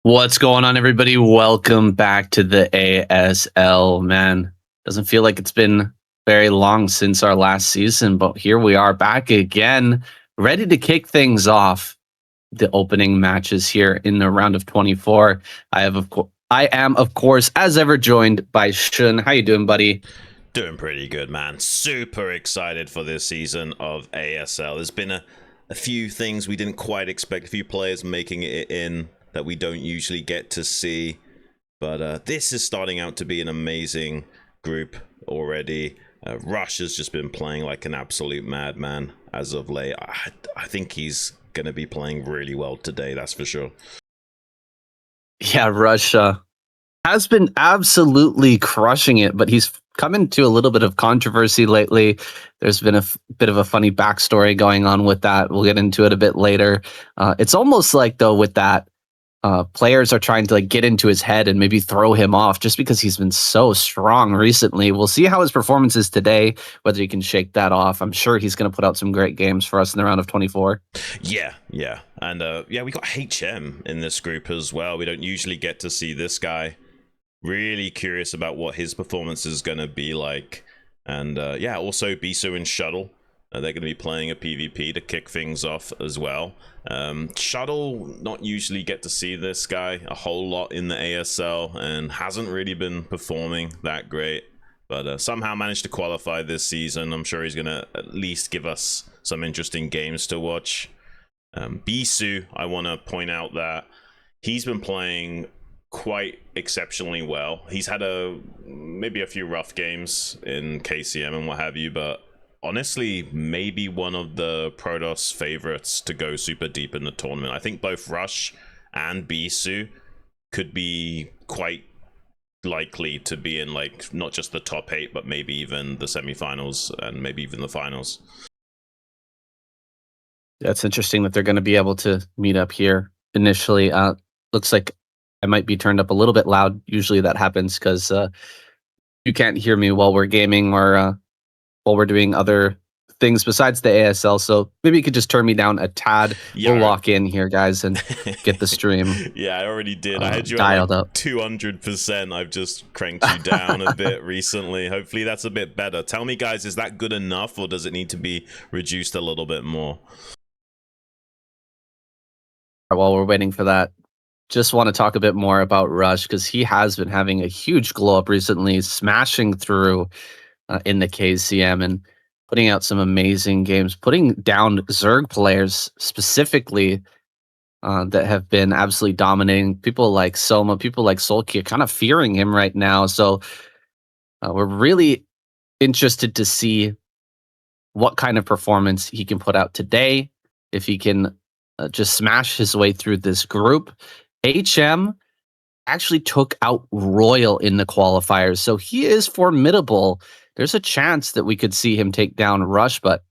What's going on, everybody? Welcome back to the ASL. Man, doesn't feel like it's been very long since our last season, but here we are back again, ready to kick things off. The opening matches here in the round of 24. I am, of course, as ever, joined by Xun. How you doing, buddy? Doing pretty good, man. Super excited for this season of ASL. There's been a few things we didn't quite expect, a few players making it in that we don't usually get to see. But this is starting out to be an amazing group already. Rush has just been playing like an absolute madman as of late. I think he's going to be playing really well today, that's for sure. Yeah, Rush has been absolutely crushing it, but he's come into a little bit of controversy lately. There's been a bit of a funny backstory going on with that. We'll get into it a bit later. It's almost like, though, with that, players are trying to get into his head and maybe throw him off just because he's been so strong recently. We'll see how his performance is today, whether he can shake that off. I'm sure he's going to put out some great games for us in the round of 24. Yeah. And we got HM in this group as well. We don't usually get to see this guy. Really curious about what his performance is going to be like. And also Bisu and Shuttle. They're going to be playing a PvP to kick things off as well. Shuttle, not usually get to see this guy a whole lot in the ASL and hasn't really been performing that great. But somehow managed to qualify this season. I'm sure he's going to at least give us some interesting games to watch. Bisu, I want to point out that he's been playing quite exceptionally well. He's had maybe a few rough games in KCM and what have you, but honestly, maybe one of the Protoss favorites to go super deep in the tournament. I think both Rush and Bisu could be quite likely to be in not just the top 8, but maybe even the semifinals and maybe even the finals. That's interesting that they're going to be able to meet up here initially. Looks like I might be turned up a little bit loud. Usually that happens because you can't hear me while we're gaming or while we're doing other things besides the ASL. So maybe you could just turn me down a tad. Yeah. We'll lock in here, guys, and get the stream. Yeah, I already did. I had you dialed up 200%. I've just cranked you down a bit recently. Hopefully that's a bit better. Tell me, guys, is that good enough or does it need to be reduced a little bit more? While we're waiting for that, just want to talk a bit more about Rush because he has been having a huge glow up recently, smashing through in the KCM and putting out some amazing games, putting down Zerg players specifically that have been absolutely dominating. People like Soma, people like StRyKeR kind of fearing him right now. So we're really interested to see what kind of performance he can put out today, if he can just smash his way through this group. HM actually took out Royal in the qualifiers, so he is formidable. There's a chance that we could see him take down Rush, but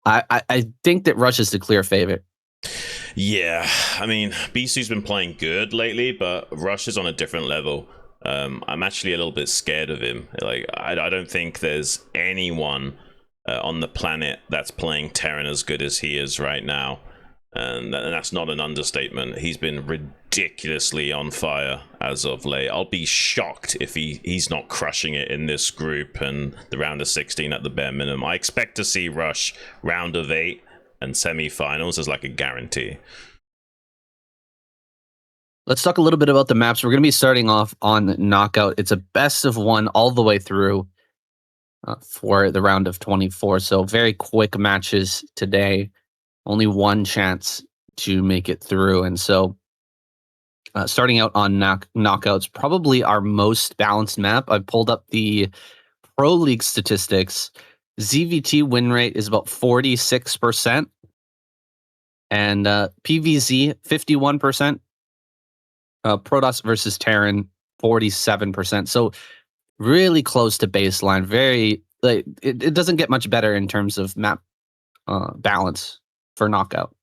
I think that Rush is the clear favorite. Yeah, I mean, Bisu's been playing good lately, but Rush is on a different level. I'm actually a little bit scared of him. I don't think there's anyone on the planet that's playing Terran as good as he is right now. And that's not an understatement. He's been ridiculously on fire as of late. I'll be shocked if he's not crushing it in this group and the round of 16 at the bare minimum. I expect to see Rush round of 8 and semi-finals as like a guarantee. Let's talk a little bit about the maps. We're going to be starting off on Knockout. It's a best of 1 all the way through for the round of 24. So very quick matches today. Only one chance to make it through. And so starting out on Knockouts, probably our most balanced map. I pulled up the Pro League statistics. ZVT win rate is about 46%. And PVZ, 51%. Protoss versus Terran, 47%. So really close to baseline. Very, it doesn't get much better in terms of map balance for Knockout.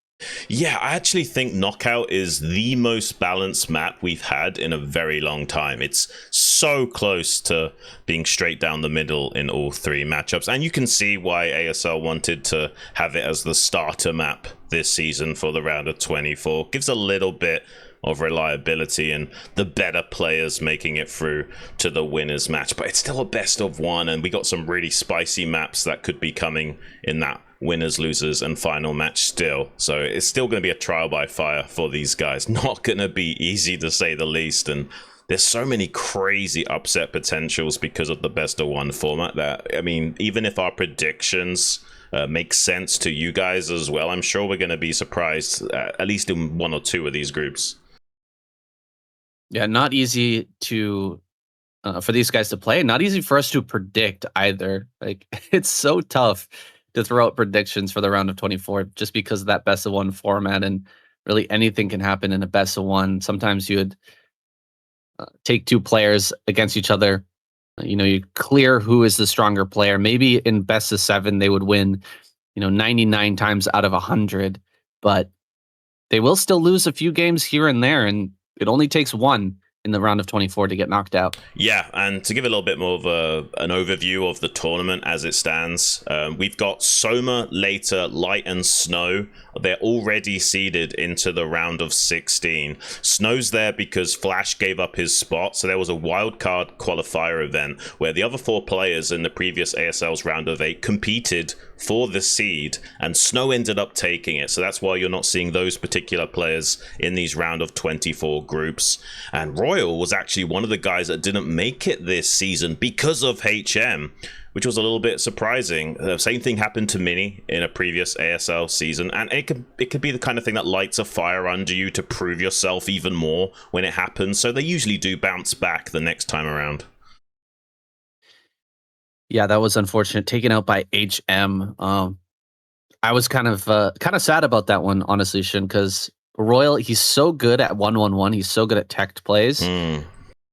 Yeah, I actually think Knockout is the most balanced map we've had in a very long time. It's so close to being straight down the middle in all 3 matchups. And you can see why ASL wanted to have it as the starter map this season for the round of 24. Gives a little bit of reliability and the better players making it through to the winners match. But it's still a best of one, and we got some really spicy maps that could be coming in that winners, losers, and final match still. So it's still going to be a trial by fire for these guys. Not going to be easy, to say the least, and there's so many crazy upset potentials because of the best of one format that, I mean, even if our predictions make sense to you guys as well, I'm sure we're going to be surprised at least in one or two of these groups. Yeah, not easy to for these guys to play. Not easy for us to predict either. Like, it's so tough to throw out predictions for the round of 24 just because of that best of one format, and really anything can happen in a best of one. Sometimes you would take two players against each other. You know, you clear who is the stronger player. Maybe in best of 7 they would win, 99 times out of 100, but they will still lose a few games here and there, and it only takes one in the round of 24 to get knocked out. Yeah, and to give a little bit more of an overview of the tournament as it stands, we've got Soma, Later, Light, and Snow. They're already seeded into the round of 16. Snow's there because Flash gave up his spot, so there was a wildcard qualifier event where the other 4 players in the previous ASL's round of 8 competed for the seed, and Snow ended up taking it. So that's why you're not seeing those particular players in these round of 24 groups. And Royal was actually one of the guys that didn't make it this season because of HM, which was a little bit surprising. The same thing happened to Mini in a previous ASL season, and it could be the kind of thing that lights a fire under you to prove yourself even more when it happens. So they usually do bounce back the next time around. Yeah, that was unfortunate. Taken out by HM. I was kind of sad about that one, honestly, Shun, because Royal, he's so good at 1-1-1. He's so good at tech plays.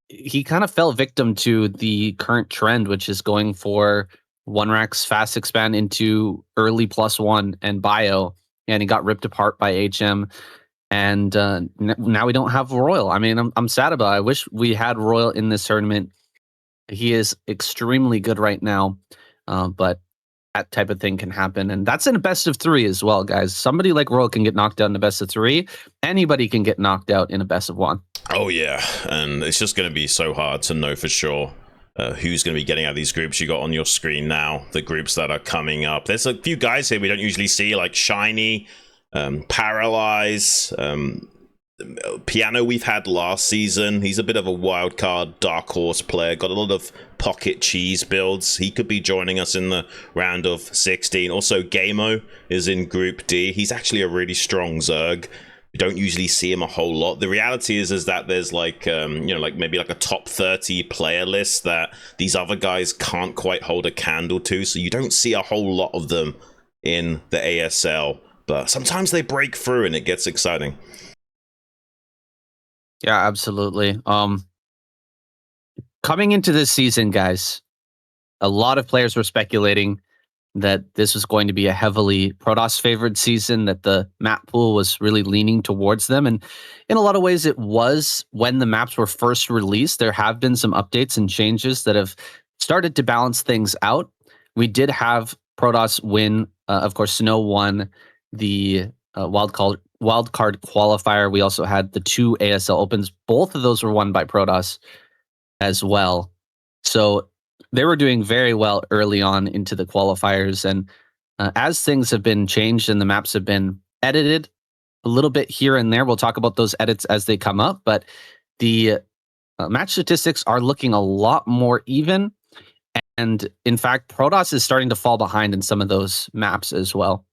He kind of fell victim to the current trend, which is going for one racks fast expand into early +1 and bio, and he got ripped apart by HM. And now we don't have Royal. I mean, I'm sad about it. I wish we had Royal in this tournament. He is extremely good right now, but that type of thing can happen. And that's in a best of 3 as well, guys. Somebody like Royal can get knocked out in a best of 3. Anybody can get knocked out in a best of 1. Oh, yeah. And it's just going to be so hard to know for sure who's going to be getting out of these groups. You got on your screen now the groups that are coming up. There's a few guys here we don't usually see, like Shiny, Paralyze, Piano we've had last season. He's a bit of a wild card, dark horse player. Got a lot of pocket cheese builds. He could be joining us in the round of 16. Also, Gamo is in Group D. He's actually a really strong Zerg. We don't usually see him a whole lot. The reality is that there's like, like maybe like a top 30 player list that these other guys can't quite hold a candle to. So you don't see a whole lot of them in the ASL. But sometimes they break through and it gets exciting. Yeah, absolutely. Coming into this season, guys, a lot of players were speculating that this was going to be a heavily Protoss favored season, that the map pool was really leaning towards them. And in a lot of ways, it was when the maps were first released. There have been some updates and changes that have started to balance things out. We did have Protoss win. Of course, Snow won the wildcard qualifier. We also had the 2 ASL Opens. Both of those were won by Protoss as well. So they were doing very well early on into the qualifiers. And as things have been changed and the maps have been edited a little bit here and there, we'll talk about those edits as they come up. But the match statistics are looking a lot more even. And in fact, Protoss is starting to fall behind in some of those maps as well.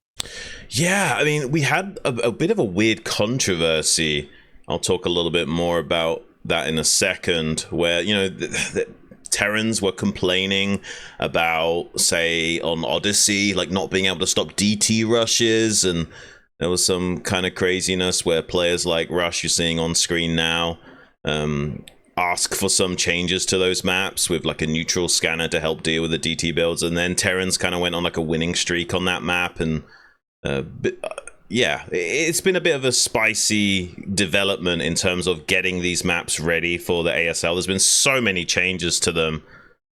Yeah, I mean, we had a bit of a weird controversy. I'll talk a little bit more about that in a second, where, the Terrans were complaining about, say, on Odyssey, like not being able to stop DT rushes, and there was some kind of craziness where players like Rush, you're seeing on screen now, ask for some changes to those maps with like a neutral scanner to help deal with the DT builds, and then Terrans kind of went on like a winning streak on that map, and yeah, it's been a bit of a spicy development in terms of getting these maps ready for the ASL. There's been so many changes to them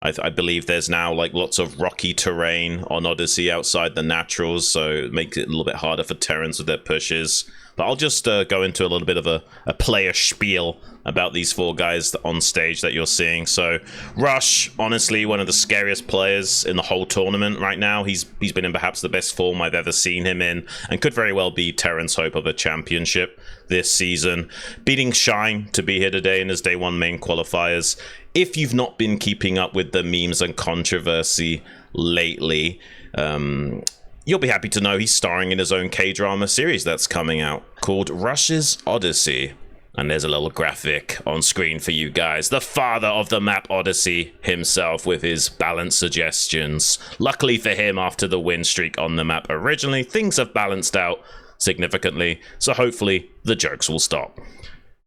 I believe there's now like lots of rocky terrain on Odyssey outside the naturals, so it makes it a little bit harder for Terrans with their pushes. But I'll just go into a little bit of a player spiel about these four guys on stage that you're seeing. So Rush, honestly, one of the scariest players in the whole tournament right now. He's been in perhaps the best form I've ever seen him in, and could very well be Terran's hope of a championship this season. Beating Shine to be here today in his day one main qualifiers. If you've not been keeping up with the memes and controversy lately, you'll be happy to know he's starring in his own K-drama series that's coming out called Rush's Odyssey. And there's a little graphic on screen for you guys. The father of the map Odyssey himself with his balance suggestions. Luckily for him, after the win streak on the map originally, things have balanced out significantly. So hopefully the jokes will stop.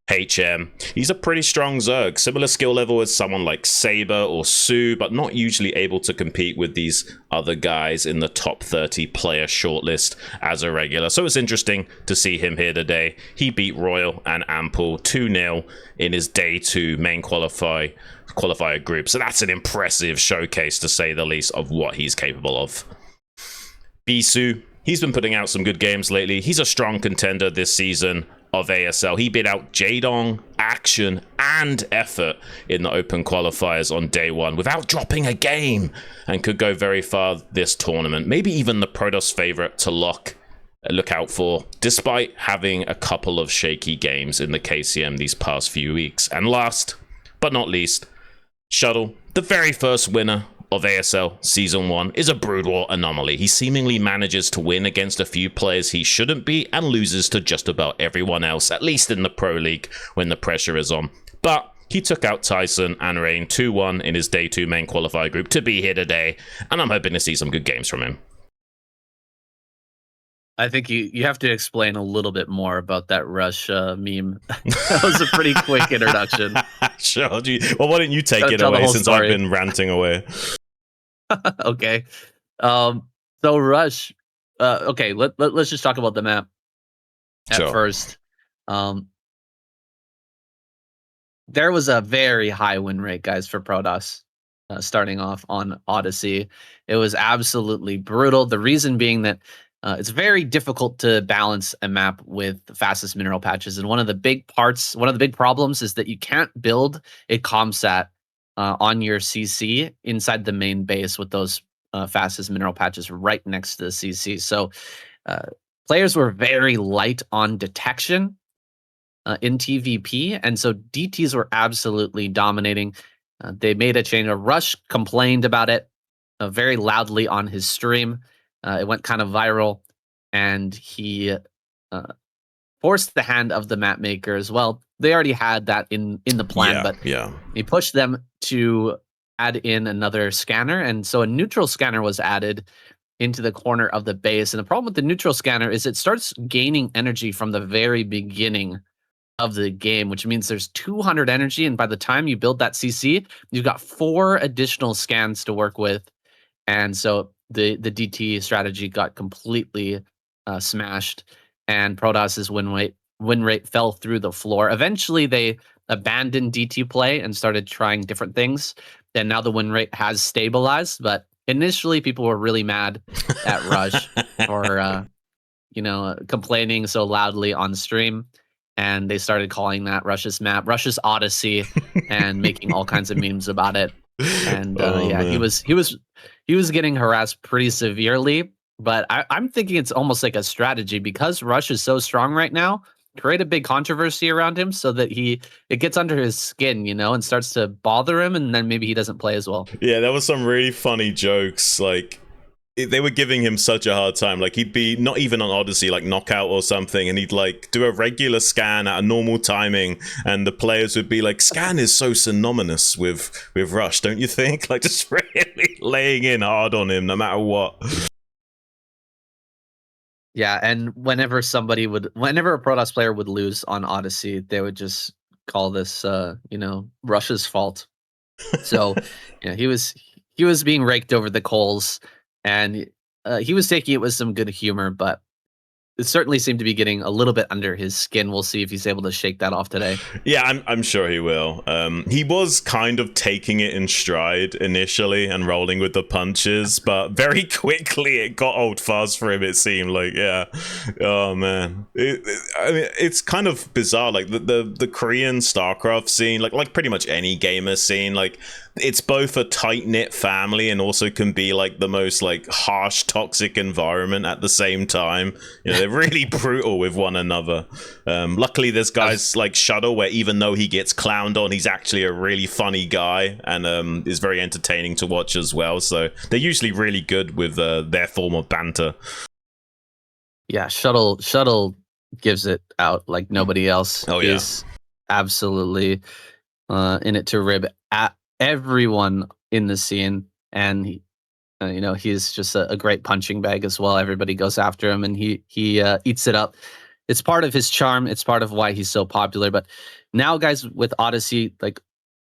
HM, he's a pretty strong Zerg, similar skill level as someone like Saber or Sue, but not usually able to compete with these other guys in the top 30 player shortlist as a regular. So it's interesting to see him here today. He beat Royal and Ample 2-0 in his day 2 main qualifier group. So that's an impressive showcase, to say the least, of what he's capable of. Bisu, he's been putting out some good games lately. He's a strong contender this season of ASL. He beat out Jadong, Action, and Effort in the open qualifiers on day 1 without dropping a game, and could go very far this tournament. Maybe even the Protoss favorite to look out for, despite having a couple of shaky games in the KCM these past few weeks. And last but not least, Shuttle, the very first winner of ASL Season 1, is a Brood War anomaly. He seemingly manages to win against a few players he shouldn't be, and loses to just about everyone else, at least in the Pro League when the pressure is on. But he took out Tyson and Rain 2-1 in his day 2 main qualifier group to be here today, and I'm hoping to see some good games from him. I think you have to explain a little bit more about that Rush meme. That was a pretty quick introduction. Sure. Well, why don't you take it away, since I've been ranting away? Okay. So Rush. Okay, let's just talk about the map at first. There was a very high win rate, guys, for Protoss starting off on Odyssey. It was absolutely brutal. The reason being that it's very difficult to balance a map with the fastest mineral patches. And one of the big problems is that you can't build a comsat on your CC inside the main base with those fastest mineral patches right next to the CC. So players were very light on detection in TVP. And so DTs were absolutely dominating. They made a change. Rush complained about it very loudly on his stream. It went kind of viral, and he forced the hand of the map maker as well. They already had that in the plan, but he pushed them to add in another scanner, and so a neutral scanner was added into the corner of the base. And the problem with the neutral scanner is it starts gaining energy from the very beginning of the game, which means there's 200 energy, and by the time you build that CC, you've got 4 additional scans to work with, and so the DT strategy got completely smashed, and Protoss's win rate fell through the floor. Eventually, they abandoned DT play and started trying different things, and now the win rate has stabilized. But initially, people were really mad at Rush for complaining so loudly on stream, and they started calling that Rush's map, Rush's Odyssey, and making all kinds of memes about it. And he was getting harassed pretty severely, but I'm thinking it's almost like a strategy, because Rush is so strong right now. Create a big controversy around him so that it gets under his skin, and starts to bother him, and then maybe he doesn't play as well. Yeah, there was some really funny jokes. Like, they were giving him such a hard time. Like, he'd be not even on Odyssey, like knockout or something, and he'd like do a regular scan at a normal timing, and the players would be like, "Scan is so synonymous with Rush, don't you think?" Like, just really laying in hard on him no matter what. Yeah, and whenever a Protoss player would lose on Odyssey, they would just call this Rush's fault. So he was being raked over the coals, and he was taking it with some good humor, but it certainly seemed to be getting a little bit under his skin. We'll see if he's able to shake that off today. Yeah, I'm sure he will. He was kind of taking it in stride initially and rolling with the punches, but very quickly it got old fast for him, it seemed like. Yeah. Oh man. I mean, it's kind of bizarre. Like the Korean StarCraft scene, like pretty much any gamer scene, like it's both a tight-knit family and also can be like the most like harsh, toxic environment at the same time. You know, they're really brutal with one another. Luckily there's guys like Shuttle, where even though he gets clowned on, he's actually a really funny guy and is very entertaining to watch as well. So they're usually really good with their form of banter. Yeah, Shuttle gives it out like nobody else. Oh yeah, He's absolutely in it to rib at everyone in the scene, and he, you know, he's just a great punching bag as well. Everybody goes after him, and he eats it up. It's part of his charm. It's part of why he's so popular. But now, guys, with Odyssey, like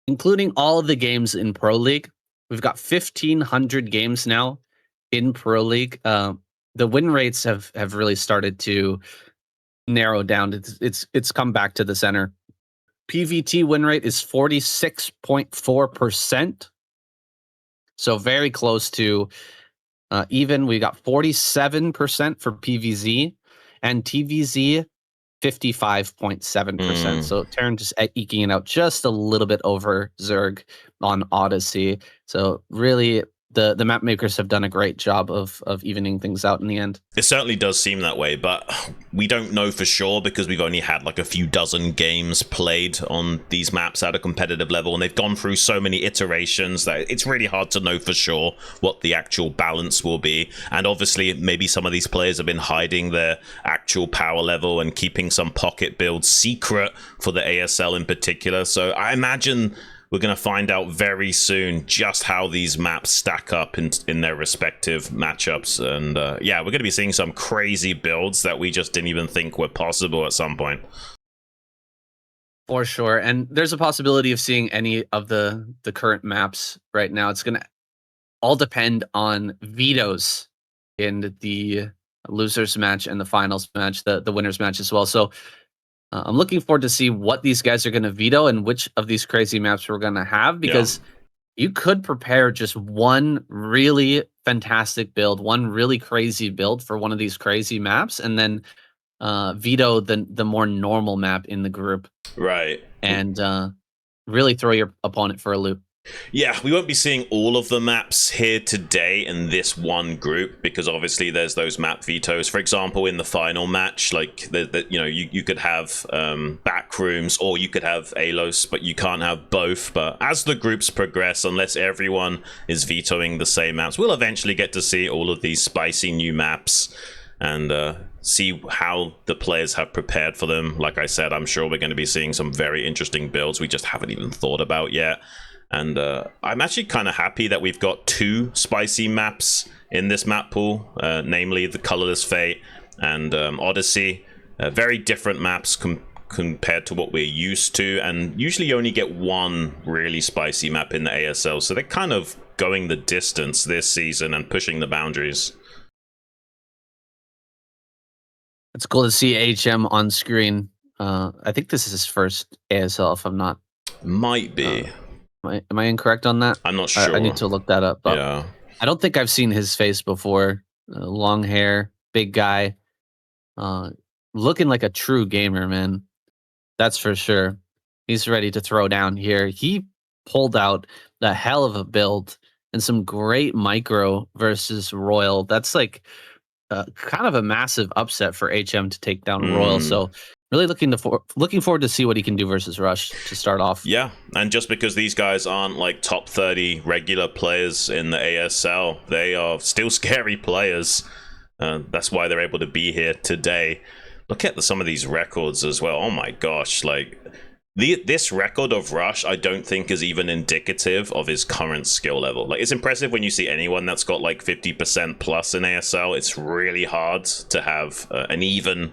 including all of the games in Pro League, we've got 1,500 games now in Pro League. The win rates have really started to narrow down. It's come back to the center. PVT win rate is 46.4%. So very close to even. We got 47% for PVZ, and TVZ 55.7%. So Terran just eking it out just a little bit over Zerg on Odyssey. So really, the map makers have done a great job of evening things out in the end. It certainly does seem that way, but we don't know for sure because we've only had like a few dozen games played on these maps at a competitive level, and they've gone through so many iterations that it's really hard to know for sure what the actual balance will be. And obviously maybe some of these players have been hiding their actual power level and keeping some pocket builds secret for the ASL in particular. So I imagine we're going to find out very soon just how these maps stack up in their respective matchups. And yeah, we're going to be seeing some crazy builds that we just didn't even think were possible at some point. For sure. And there's a possibility of seeing any of the current maps right now. It's going to all depend on vetoes in the losers match and the finals match, the winners match as well. So I'm looking forward to see what these guys are going to veto and which of these crazy maps we're going to have, because you could prepare just one really fantastic build, one really crazy build for one of these crazy maps, and then veto the more normal map in the group. Right. And really throw your opponent for a loop. Yeah, we won't be seeing all of the maps here today in this one group because obviously there's those map vetoes. For example, in the final match, like you know, you could have back rooms or you could have Alos, but you can't have both. But as the groups progress, unless everyone is vetoing the same maps, we'll eventually get to see all of these spicy new maps and see how the players have prepared for them. Like I said, I'm sure we're going to be seeing some very interesting builds we just haven't even thought about yet. And I'm actually kind of happy that we've got two spicy maps in this map pool, namely the Colorless Fate and Odyssey. Very different maps compared to what we're used to, and usually you only get one really spicy map in the ASL, so they're kind of going the distance this season and pushing the boundaries. It's cool to see HM on screen. I think this is his first ASL, if I'm not... Might be. Am I incorrect on that? I'm not sure. I need to look that up. But yeah. I don't think I've seen his face before. Long hair, big guy. Looking like a true gamer, man. That's for sure. He's ready to throw down here. He pulled out the hell of a build and some great micro versus Royal. That's like kind of a massive upset for HM to take down Royal. So really looking forward to see what he can do versus Rush to start off. Yeah, and just because these guys aren't like top 30 regular players in the ASL, they are still scary players. That's why they're able to be here today. Look at some of these records as well. Oh my gosh, like this record of Rush, I don't think is even indicative of his current skill level. Like, it's impressive when you see anyone that's got like 50% plus in ASL. It's really hard to have an even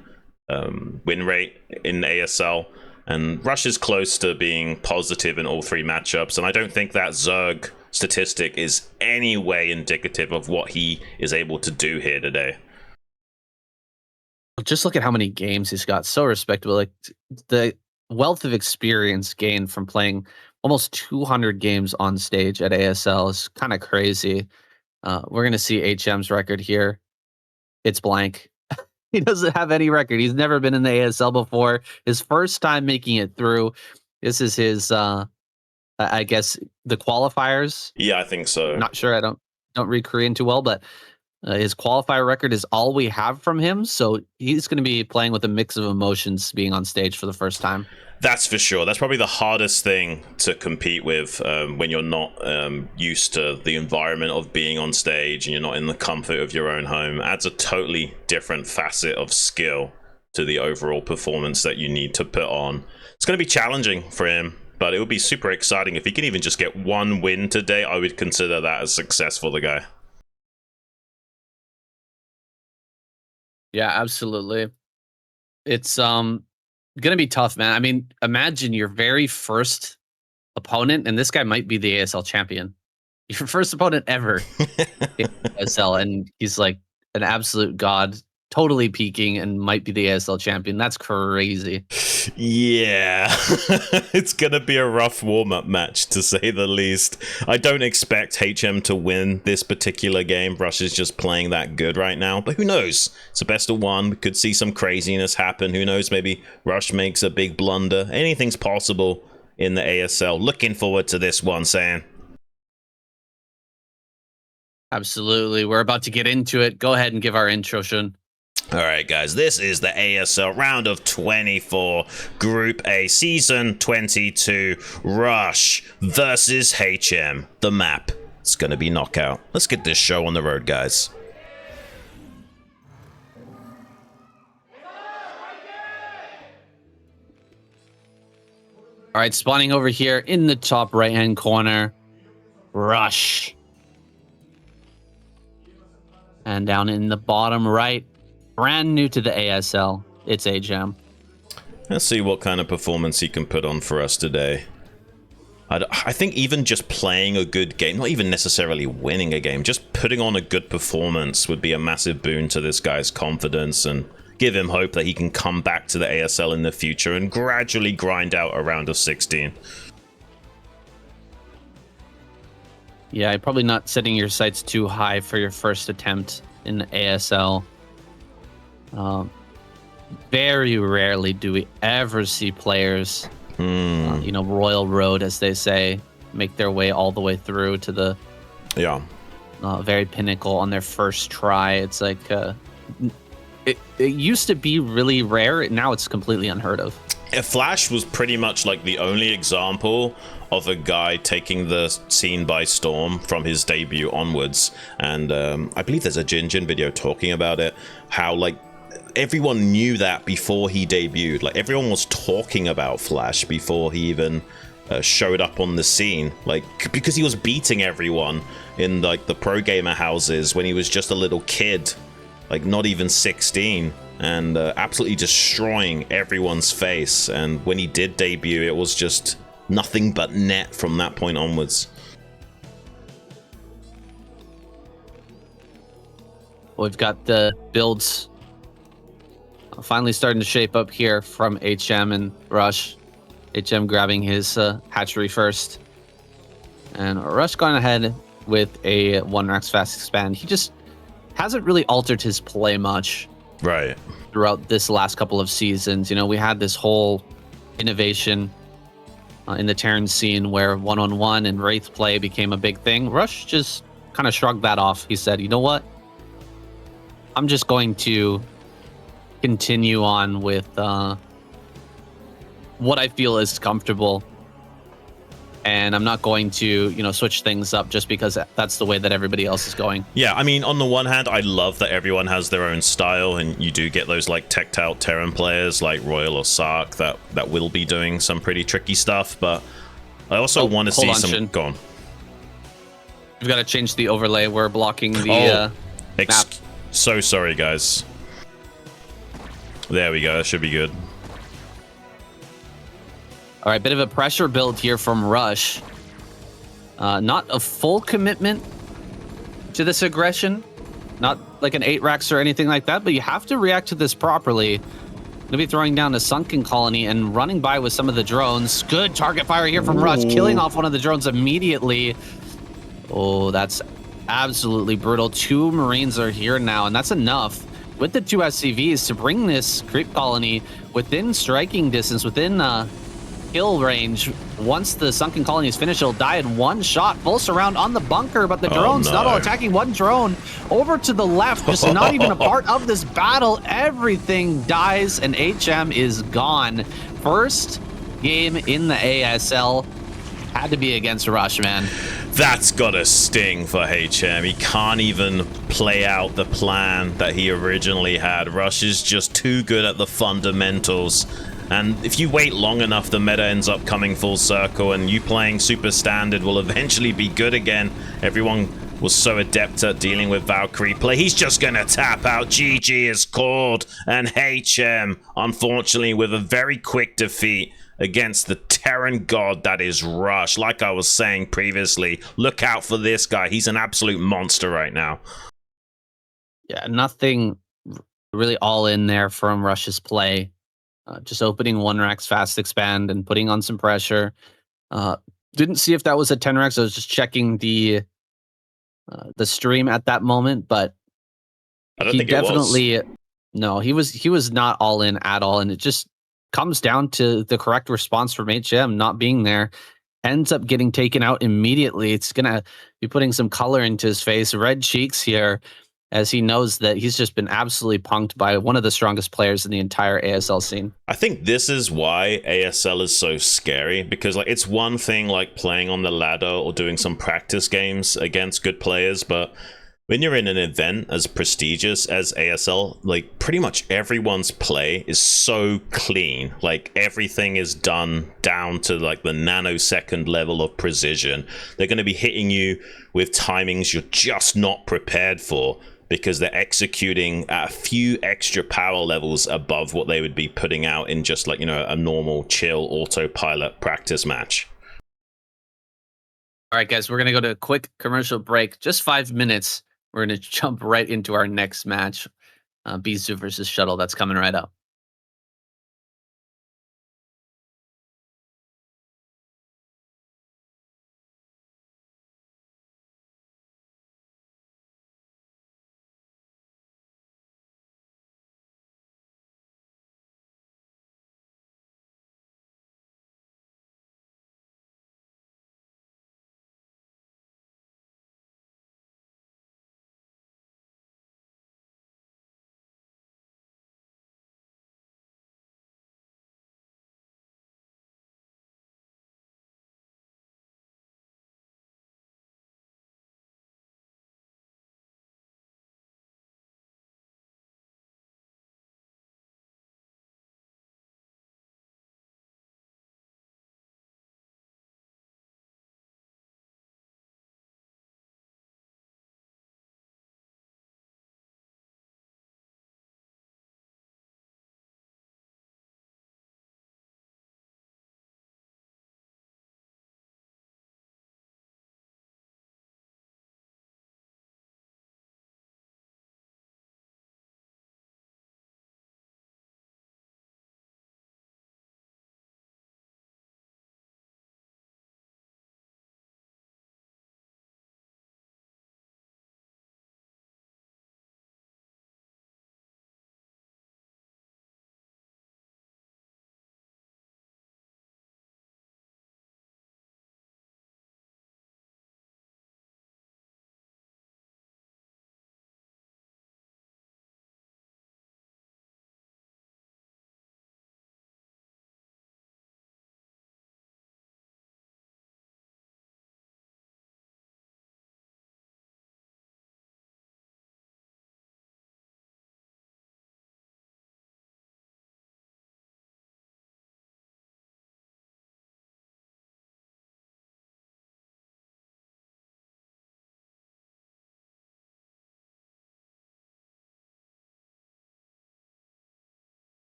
win rate in ASL, and Rush is close to being positive in all three matchups, and I don't think that Zerg statistic is any way indicative of what he is able to do here today. just look at how many games he's got. So respectable. Like the wealth of experience gained from playing almost 200 games on stage at ASL is kind of crazy. We're gonna see HM's record here. It's blank. He doesn't have any record. He's never been in the ASL before. His first time making it through. This is his, I guess, the qualifiers. Yeah, I think so. Not sure. I don't read Korean too well, but his qualifier record is all we have from him. So he's going to be playing with a mix of emotions being on stage for the first time. That's for sure. That's probably the hardest thing to compete with when you're not used to the environment of being on stage and you're not in the comfort of your own home. Adds a totally different facet of skill to the overall performance that you need to put on. It's going to be challenging for him, but it would be super exciting. If he can even just get one win today, I would consider that as success for the guy. Yeah, absolutely. It's gonna be tough, man. I mean, imagine your very first opponent, and this guy might be the ASL champion. Your first opponent ever in ASL, and he's like an absolute god, totally peaking, and might be the ASL champion. That's crazy. Yeah, it's gonna be a rough warm-up match to say the least. I don't expect HM to win this particular game. Rush is just playing that good right now, but who knows? It's a best of one. We could see some craziness happen. Who knows? Maybe Rush makes a big blunder. Anything's possible in the ASL. Looking forward to this one, Saiyan. Absolutely. We're about to get into it. Go ahead and give our intro, Shun. All right, guys, this is the ASL round of 24, Group A, Season 22, Rush versus HM. The map, it's going to be knockout. Let's get this show on the road, guys. All right, spawning over here in the top right-hand corner, Rush. And down in the bottom right, brand new to the ASL, it's HM. Let's see what kind of performance he can put on for us today. I think even just playing a good game, not even necessarily winning a game, just putting on a good performance would be a massive boon to this guy's confidence and give him hope that he can come back to the ASL in the future and gradually grind out a round of 16. Yeah, you're probably not setting your sights too high for your first attempt in the ASL. Very rarely do we ever see players, Royal Road, as they say, make their way all the way through to the very pinnacle on their first try. It's like it used to be really rare. Now it's completely unheard of. Flash was pretty much like the only example of a guy taking the scene by storm from his debut onwards. And I believe there's a Jin video talking about it, how like everyone knew that before he debuted. Like everyone was talking about Flash before he even showed up on the scene, like because he was beating everyone in like the pro gamer houses when he was just a little kid, like not even 16, and absolutely destroying everyone's face. And when he did debut, it was just nothing but net from that point onwards. We've got the builds finally starting to shape up here from HM and Rush. HM grabbing his hatchery first, and Rush going ahead with a 1-rax fast expand. He just hasn't really altered his play much right throughout this last couple of seasons. You know, we had this whole innovation in the Terran scene where one-on-one and Wraith play became a big thing. Rush just kind of shrugged that off. He said, you know what? I'm just going to continue on with what I feel is comfortable, and I'm not going to, switch things up just because that's the way that everybody else is going. Yeah, I mean, on the one hand, I love that everyone has their own style, and you do get those like tech-out Terran players like Royal or Sark that will be doing some pretty tricky stuff, but I also want to see some... Shin. Go on. We've got to change the overlay. We're blocking the map. So sorry, guys. There we go. That should be good. All right, bit of a pressure build here from Rush. Not a full commitment to this aggression. Not like an 8-Rex or anything like that, but you have to react to this properly. Gonna be throwing down a sunken colony and running by with some of the drones. Good target fire here from Rush, killing off one of the drones immediately. Oh, that's absolutely brutal. 2 Marines are here now, and that's enough with the 2 SCVs to bring this creep colony within striking distance, within kill range. Once the sunken colony is finished, it'll die in 1 shot. Full surround on the bunker, but the drones not all attacking. 1 drone over to the left, just not even a part of this battle. Everything dies, and HM is gone. First game in the ASL had to be against Rush, man. That's gotta sting for HM. He can't even play out the plan that he originally had. Rush is just too good at the fundamentals. And if you wait long enough, the meta ends up coming full circle, and you playing super standard will eventually be good again. Everyone was so adept at dealing with Valkyrie play. He's just gonna tap out. GG is called, and HM, unfortunately, with a very quick defeat against the Terran god that is Rush. Like I was saying previously, look out for this guy. He's an absolute monster right now. Yeah, nothing really all in there from Rush's play. Just opening 1 Rex fast expand and putting on some pressure. Didn't see if that was a 10 Rex. I was just checking the stream at that moment, but I don't think definitely it was. No, he was not all in at all, and it just comes down to the correct response from HM not being there. Ends up getting taken out immediately. It's gonna be putting some color into his face, red cheeks here, as he knows that he's just been absolutely punked by one of the strongest players in the entire ASL scene. I think this is why ASL is so scary, because like it's one thing like playing on the ladder or doing some practice games against good players, but when you're in an event as prestigious as ASL, like pretty much everyone's play is so clean. Like everything is done down to like the nanosecond level of precision. They're going to be hitting you with timings you're just not prepared for, because they're executing at a few extra power levels above what they would be putting out in just like, you know, a normal chill autopilot practice match. All right, guys, we're going to go to a quick commercial break. Just 5 minutes. We're going to jump right into our next match, Bisu versus Shuttle. That's coming right up.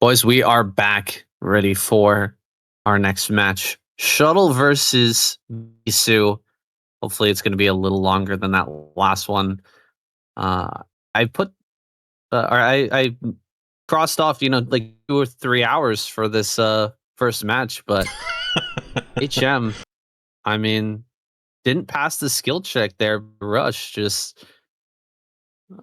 Boys, we are back ready for our next match. Shuttle versus Bisu. Hopefully it's going to be a little longer than that last one. I put, or I crossed off, like 2 or 3 hours for this first match, but HM, I mean, didn't pass the skill check there. Rush just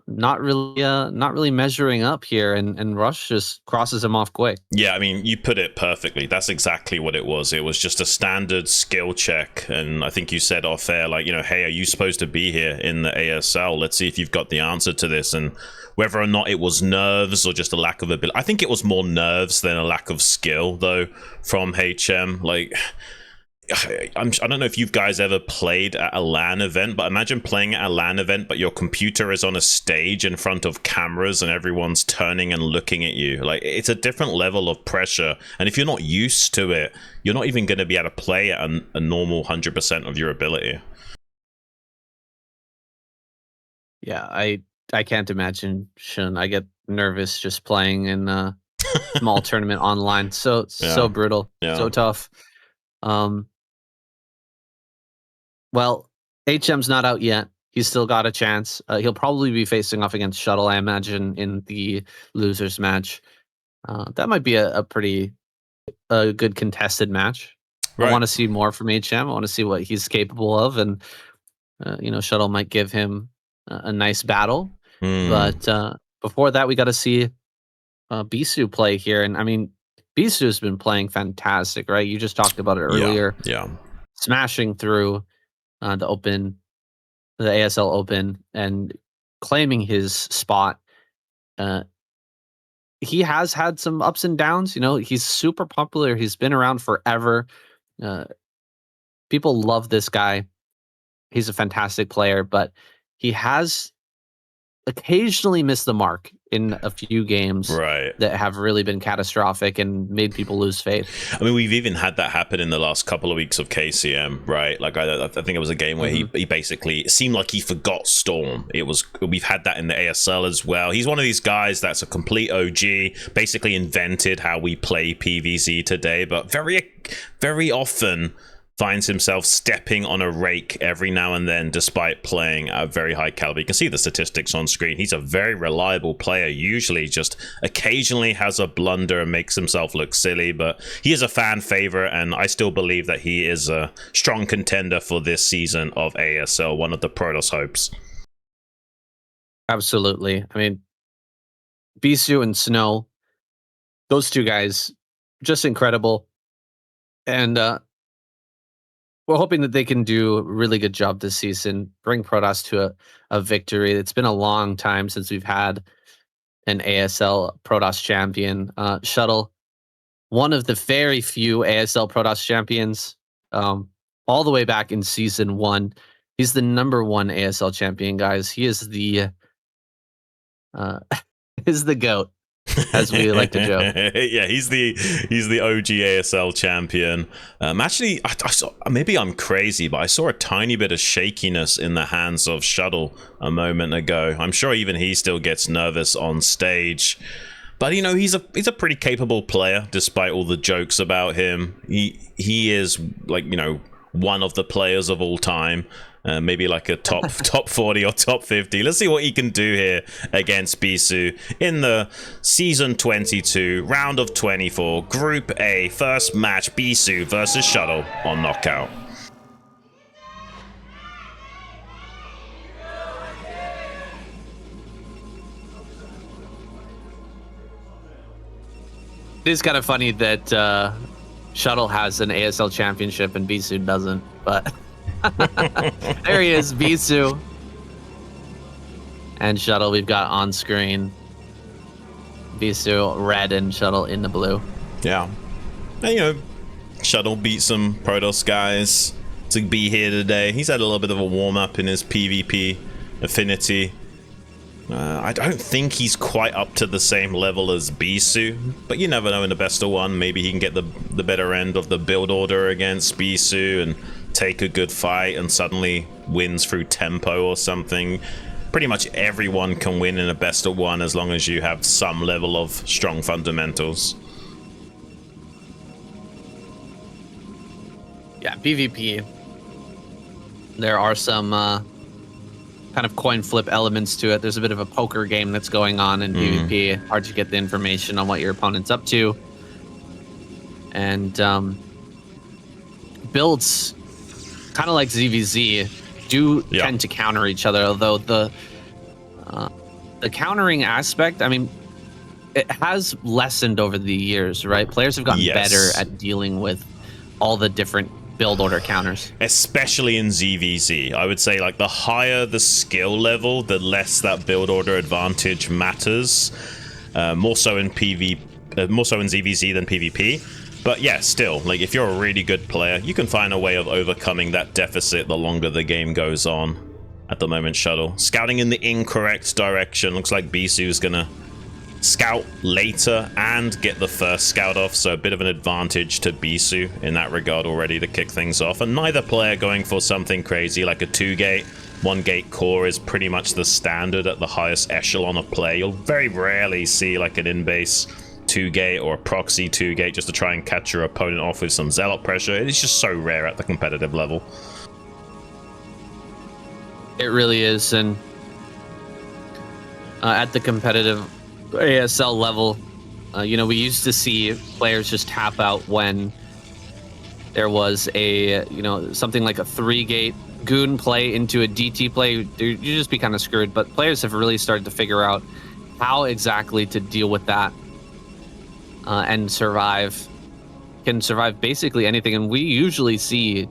not really measuring up here, and Rush just crosses him off quick. Yeah, I mean, you put it perfectly. That's exactly what it was. It was just a standard skill check, and I think you said off air, like, hey, are you supposed to be here in the ASL? Let's see if you've got the answer to this. And whether or not it was nerves or just a lack of ability, I think it was more nerves than a lack of skill, though, from HM. Like, I don't know if you guys ever played at a LAN event, but imagine playing at a LAN event, but your computer is on a stage in front of cameras and everyone's turning and looking at you. Like, it's a different level of pressure. And if you're not used to it, you're not even going to be able to play at a normal 100% of your ability. Yeah, I can't imagine, Xun. I get nervous just playing in a small tournament online. So brutal, so tough. Well, HM's not out yet. He's still got a chance. He'll probably be facing off against Shuttle, I imagine, in the losers match. That might be a pretty good contested match. Right. I want to see more from HM. I want to see what he's capable of, and Shuttle might give him a nice battle. But before that, we got to see Bisu play here, and I mean, Bisu's been playing fantastic, right? You just talked about it earlier. Yeah. Smashing through the ASL Open and claiming his spot. He has had some ups and downs. He's super popular. He's been around forever. People love this guy. He's a fantastic player, but he has occasionally missed the mark in a few games that have really been catastrophic and made people lose faith. I mean, we've even had that happen in the last couple of weeks of KCM, right? Like, I think it was a game where he basically, it seemed like he forgot Storm. We've had that in the ASL as well. He's one of these guys that's a complete OG, basically invented how we play PvZ today, but very, very often finds himself stepping on a rake every now and then, despite playing at a very high caliber. You can see the statistics on screen. He's a very reliable player, usually just occasionally has a blunder and makes himself look silly, but he is a fan favorite, and I still believe that he is a strong contender for this season of ASL, one of the Protoss hopes. Absolutely. I mean, Bisu and Snow, those two guys, just incredible. And we're hoping that they can do a really good job this season, bring Protoss to a victory. It's been a long time since we've had an ASL Protoss champion. Shuttle, one of the very few ASL Protoss champions, all the way back in season 1. He's the #1 ASL champion, guys. He is the GOAT, as we like to joke. Yeah, he's the OG ASL champion. Actually, I saw, maybe I'm crazy, but I saw a tiny bit of shakiness in the hands of Shuttle a moment ago. I'm sure even he still gets nervous on stage. But he's a pretty capable player, despite all the jokes about him. He is, like, one of the players of all time. Maybe like a top 40 or top 50. Let's see what he can do here against Bisu in the Season 22, Round of 24, Group A, first match, Bisu versus Shuttle on Knockout. It is kind of funny that Shuttle has an ASL championship and Bisu doesn't, but there he is, Bisu and Shuttle. We've got on screen Bisu red and Shuttle in the blue. Yeah, and Shuttle beat some Protoss guys to be here today. He's had a little bit of a warm up in his PvP affinity. I don't think he's quite up to the same level as Bisu, but you never know in the best of one. Maybe he can get the better end of the build order against Bisu and take a good fight and suddenly wins through tempo or something. pretty much everyone can win in a best of one as long as you have some level of strong fundamentals. Yeah, PvP. There are some kind of coin flip elements to it. There's a bit of a poker game that's going on in PvP. Hard to get the information on what your opponent's up to. And builds, kind of like ZVZ, do tend to counter each other, although the countering aspect, I mean, it has lessened over the years, right? Players have gotten better at dealing with all the different build order counters. Especially in ZVZ. I would say like the higher the skill level, the less that build order advantage matters. More so in ZVZ than PvP. But yeah, still, like if you're a really good player, you can find a way of overcoming that deficit the longer the game goes on. At the moment, Shuttle scouting in the incorrect direction. Looks like Bisu's gonna scout later and get the first scout off, so a bit of an advantage to Bisu in that regard already to kick things off. And neither player going for something crazy like a 2-gate. 1-gate core is pretty much the standard at the highest echelon of play. You'll very rarely see like an in-base 2-gate or a proxy 2-gate just to try and catch your opponent off with some zealot pressure. It's just so rare at the competitive level. It really is, and at the competitive ASL level, you know, we used to see players just tap out when there was a, you know, something like a 3-gate goon play into a DT play. You'd just be kind of screwed, but players have really started to figure out how exactly to deal with that and can survive basically anything. And we usually see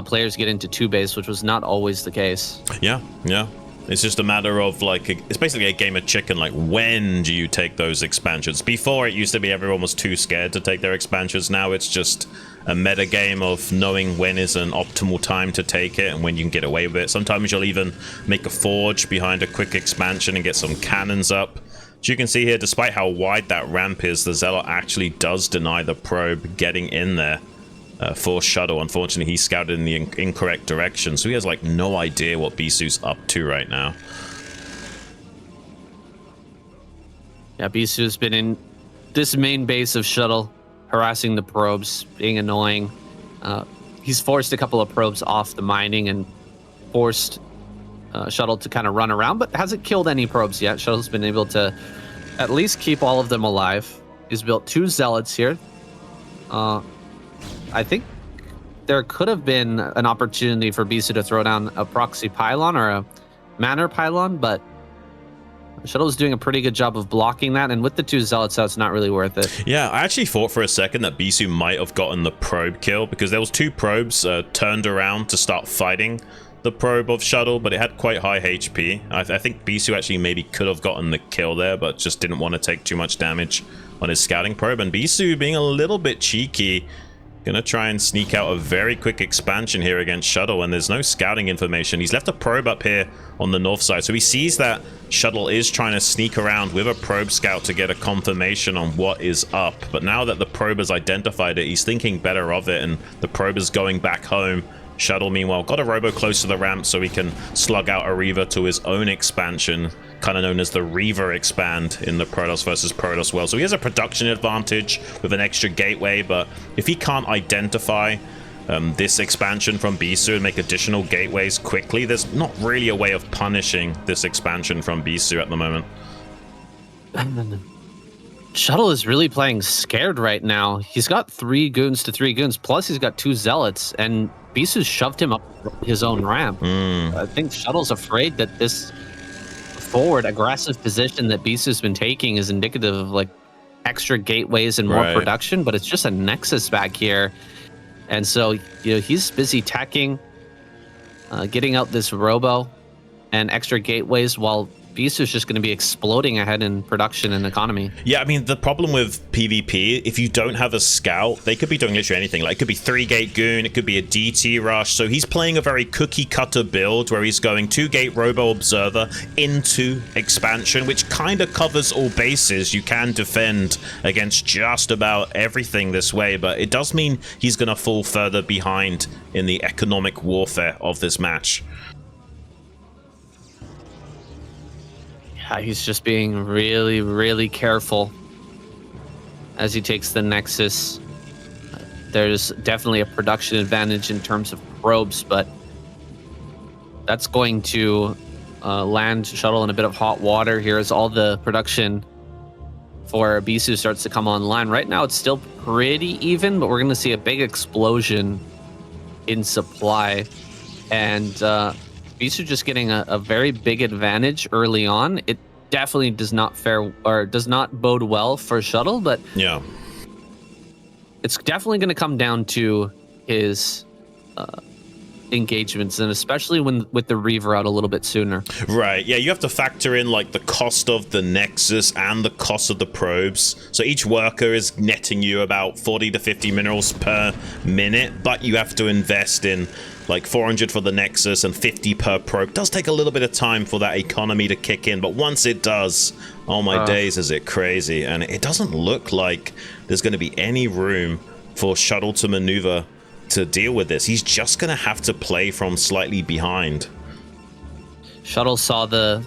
players get into 2-base, which was not always the case. Yeah. It's just a matter of like, it's basically a game of chicken. Like, when do you take those expansions? Before, it used to be everyone was too scared to take their expansions. Now it's just a meta game of knowing when is an optimal time to take it and when you can get away with it. Sometimes you'll even make a forge behind a quick expansion and get some cannons up. As you can see here, despite how wide that ramp is, the Zealot actually does deny the probe getting in there. For Shuttle, unfortunately, he scouted in the incorrect direction, so he has like no idea what Bisu's up to right now. Yeah, Bisu's been in this main base of Shuttle, harassing the probes, being annoying. He's forced a couple of probes off the mining and forced Shuttle to kind of run around, but hasn't killed any probes yet. Shuttle's been able to at least keep all of them alive. He's built 2 zealots here. I think there could have been an opportunity for Bisu to throw down a proxy pylon or a manor pylon, but Shuttle is doing a pretty good job of blocking that, and with the 2 zealots out, it's not really worth it. Yeah, I actually thought for a second that Bisu might have gotten the probe kill, because there was 2 probes turned around to start fighting the probe of Shuttle, but it had quite high HP. I think Bisu actually maybe could have gotten the kill there, but just didn't want to take too much damage on his scouting probe. And Bisu, being a little bit cheeky, gonna try and sneak out a very quick expansion here against Shuttle, and there's no scouting information. He's left a probe up here on the north side, so he sees that Shuttle is trying to sneak around with a probe scout to get a confirmation on what is up. But now that the probe has identified it, he's thinking better of it, and the probe is going back home. Shuttle, meanwhile, got a robo close to the ramp so he can slug out a Reaver to his own expansion, kind of known as the Reaver expand in the Protoss versus Protoss world. So he has a production advantage with an extra gateway, but if he can't identify this expansion from Bisu and make additional gateways quickly, there's not really a way of punishing this expansion from Bisu at the moment. Shuttle is really playing scared right now. He's got 3 goons to 3 goons, plus he's got 2 zealots, and Bisu shoved him up his own ramp. I think Shuttle's afraid that this forward aggressive position that Bisu's been taking is indicative of like extra gateways and more production, but it's just a nexus back here. And so, you know, he's busy teching, getting out this robo and extra gateways, while Bisu's just going to be exploding ahead in production and economy. Yeah, I mean, the problem with PvP, if you don't have a scout, they could be doing literally anything. Like, it could be 3-gate goon, it could be a DT rush. So he's playing a very cookie-cutter build where he's going 2-gate robo observer into expansion, which kind of covers all bases. You can defend against just about everything this way, but it does mean he's going to fall further behind in the economic warfare of this match. Yeah, he's just being really, really careful as he takes the Nexus. There's definitely a production advantage in terms of probes, but that's going to land Shuttle in a bit of hot water here as all the production for Bisu starts to come online. Right now, it's still pretty even, but we're going to see a big explosion in supply. And Bisu just getting a very big advantage early on. It definitely does not bode well for Shuttle, but yeah, it's definitely going to come down to his engagements, and especially with the Reaver out a little bit sooner. Right, yeah, you have to factor in like the cost of the Nexus and the cost of the probes. So each worker is netting you about 40 to 50 minerals per minute, but you have to invest in like 400 for the Nexus and 50 per probe. It does take a little bit of time for that economy to kick in, but once it does, oh my days, is it crazy. And it doesn't look like there's going to be any room for Shuttle to maneuver to deal with this. He's just going to have to play from slightly behind. Shuttle saw the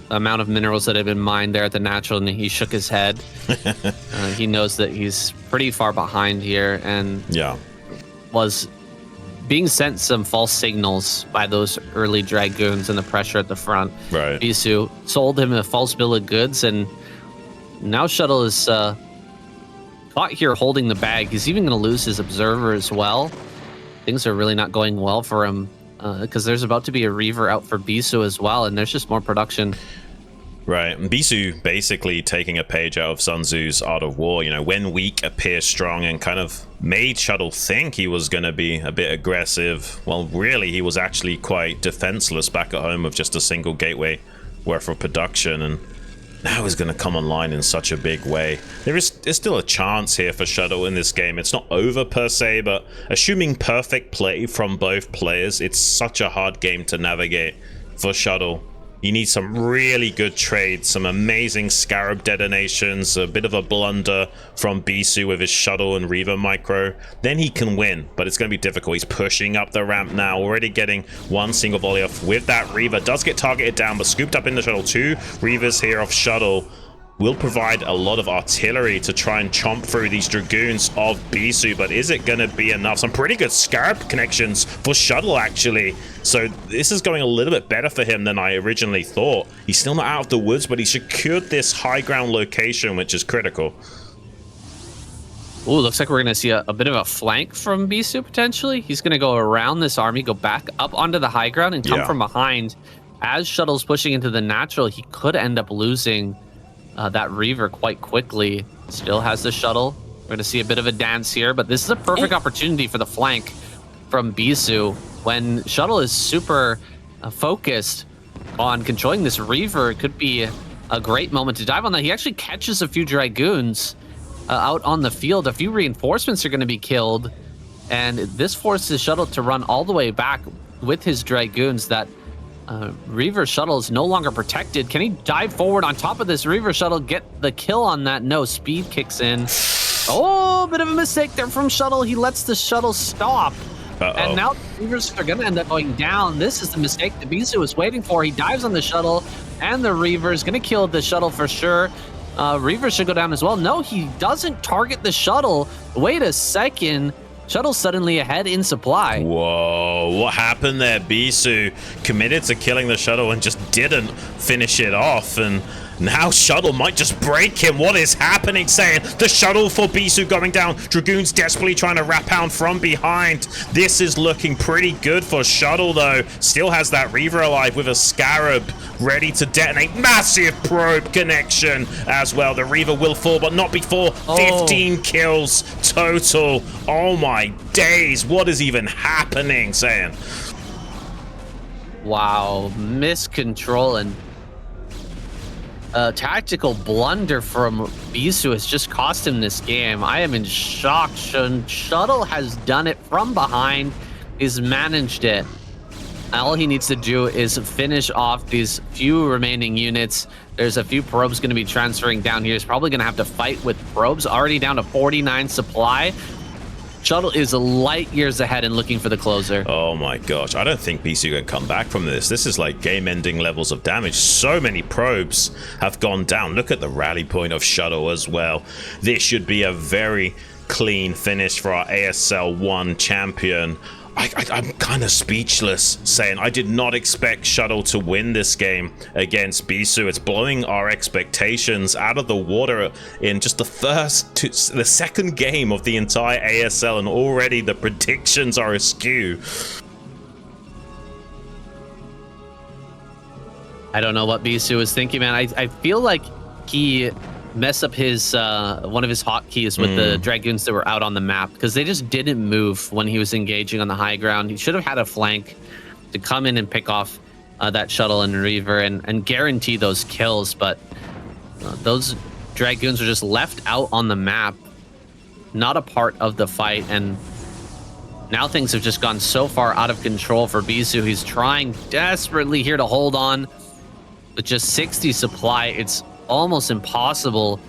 amount of minerals that had been mined there at the natural, and he shook his head. He knows that he's pretty far behind here, and was being sent some false signals by those early Dragoons and the pressure at the front. Right. Bisu sold him a false bill of goods, and now Shuttle is caught here holding the bag. He's even going to lose his observer as well. Things are really not going well for him because there's about to be a Reaver out for Bisu as well, and there's just more production. Right, and Bisu basically taking a page out of Sun Tzu's Art of War, you know, when weak, appear strong, and kind of made Shuttle think he was going to be a bit aggressive. Well, really, he was actually quite defenseless back at home with just a single gateway worth of production, and now he's going to come online in such a big way. There's still a chance here for Shuttle in this game. It's not over per se, but assuming perfect play from both players, it's such a hard game to navigate for Shuttle. You need some really good trades, some amazing Scarab detonations, a bit of a blunder from Bisu with his Shuttle and Reaver micro. Then he can win, but it's going to be difficult. He's pushing up the ramp now, already getting one single volley off with that Reaver. Does get targeted down, but scooped up in the Shuttle. Two Reavers here off Shuttle will provide a lot of artillery to try and chomp through these Dragoons of Bisu, but is it going to be enough? Some pretty good Scarab connections for Shuttle, actually. So this is going a little bit better for him than I originally thought. He's still not out of the woods, but he secured this high ground location, which is critical. Ooh, looks like we're going to see a bit of a flank from Bisu, potentially. He's going to go around this army, go back up onto the high ground, and come from behind. As Shuttle's pushing into the natural, he could end up losing that Reaver quite quickly. Still has the Shuttle. We're going to see a bit of a dance here, but this is a perfect opportunity for the flank from Bisu. When Shuttle is super focused on controlling this Reaver, it could be a great moment to dive on that. He actually catches a few Dragoons out on the field. A few reinforcements are going to be killed, and this forces Shuttle to run all the way back with his Dragoons. That Reaver Shuttle is no longer protected. Can he dive forward on top of this Reaver Shuttle, get the kill on that? No, speed kicks in. Oh, bit of a mistake there from Shuttle. He lets the Shuttle stop. And now the Reavers are going to end up going down. This is the mistake that Bisu was waiting for. He dives on the Shuttle, and the Reaver is going to kill the Shuttle for sure. Reaver should go down as well. No, he doesn't target the Shuttle. Wait a second. Shuttle's suddenly ahead in supply. Whoa, what happened there? Bisu committed to killing the Shuttle and just didn't finish it off, and now Shuttle might just break him. What is happening? Saying the Shuttle for Bisu going down. Dragoons desperately trying to wrap pound from behind. This is looking pretty good for Shuttle, though. Still has that Reaver alive with a Scarab ready to detonate. Massive probe connection as well. The Reaver will fall, but not before 15 kills total. Oh my days, what is even happening? Saying, wow, miscontrol and tactical blunder from Bisu has just cost him this game. I am in shock. Shuttle has done it from behind. He's managed it. All he needs to do is finish off these few remaining units. There's a few probes going to be transferring down here. He's probably going to have to fight with probes already down to 49 supply. Shuttle is light years ahead and looking for the closer. Oh my gosh, I don't think Bisu can come back from this. This is like game-ending levels of damage. So many probes have gone down. Look at the rally point of Shuttle as well. This should be a very clean finish for our ASL 1 champion. I'm kind of speechless, saying I did not expect Shuttle to win this game against Bisu. It's blowing our expectations out of the water in just the second game of the entire ASL, and already the predictions are askew. I don't know what Bisu is thinking, man. I feel like he messed up his one of his hotkeys with the Dragoons that were out on the map, because they just didn't move when he was engaging on the high ground. He should have had a flank to come in and pick off that Shuttle and Reaver and guarantee those kills, but those Dragoons were just left out on the map, not a part of the fight, and now things have just gone so far out of control for Bisu. He's trying desperately here to hold on with just 60 supply. It's almost impossible,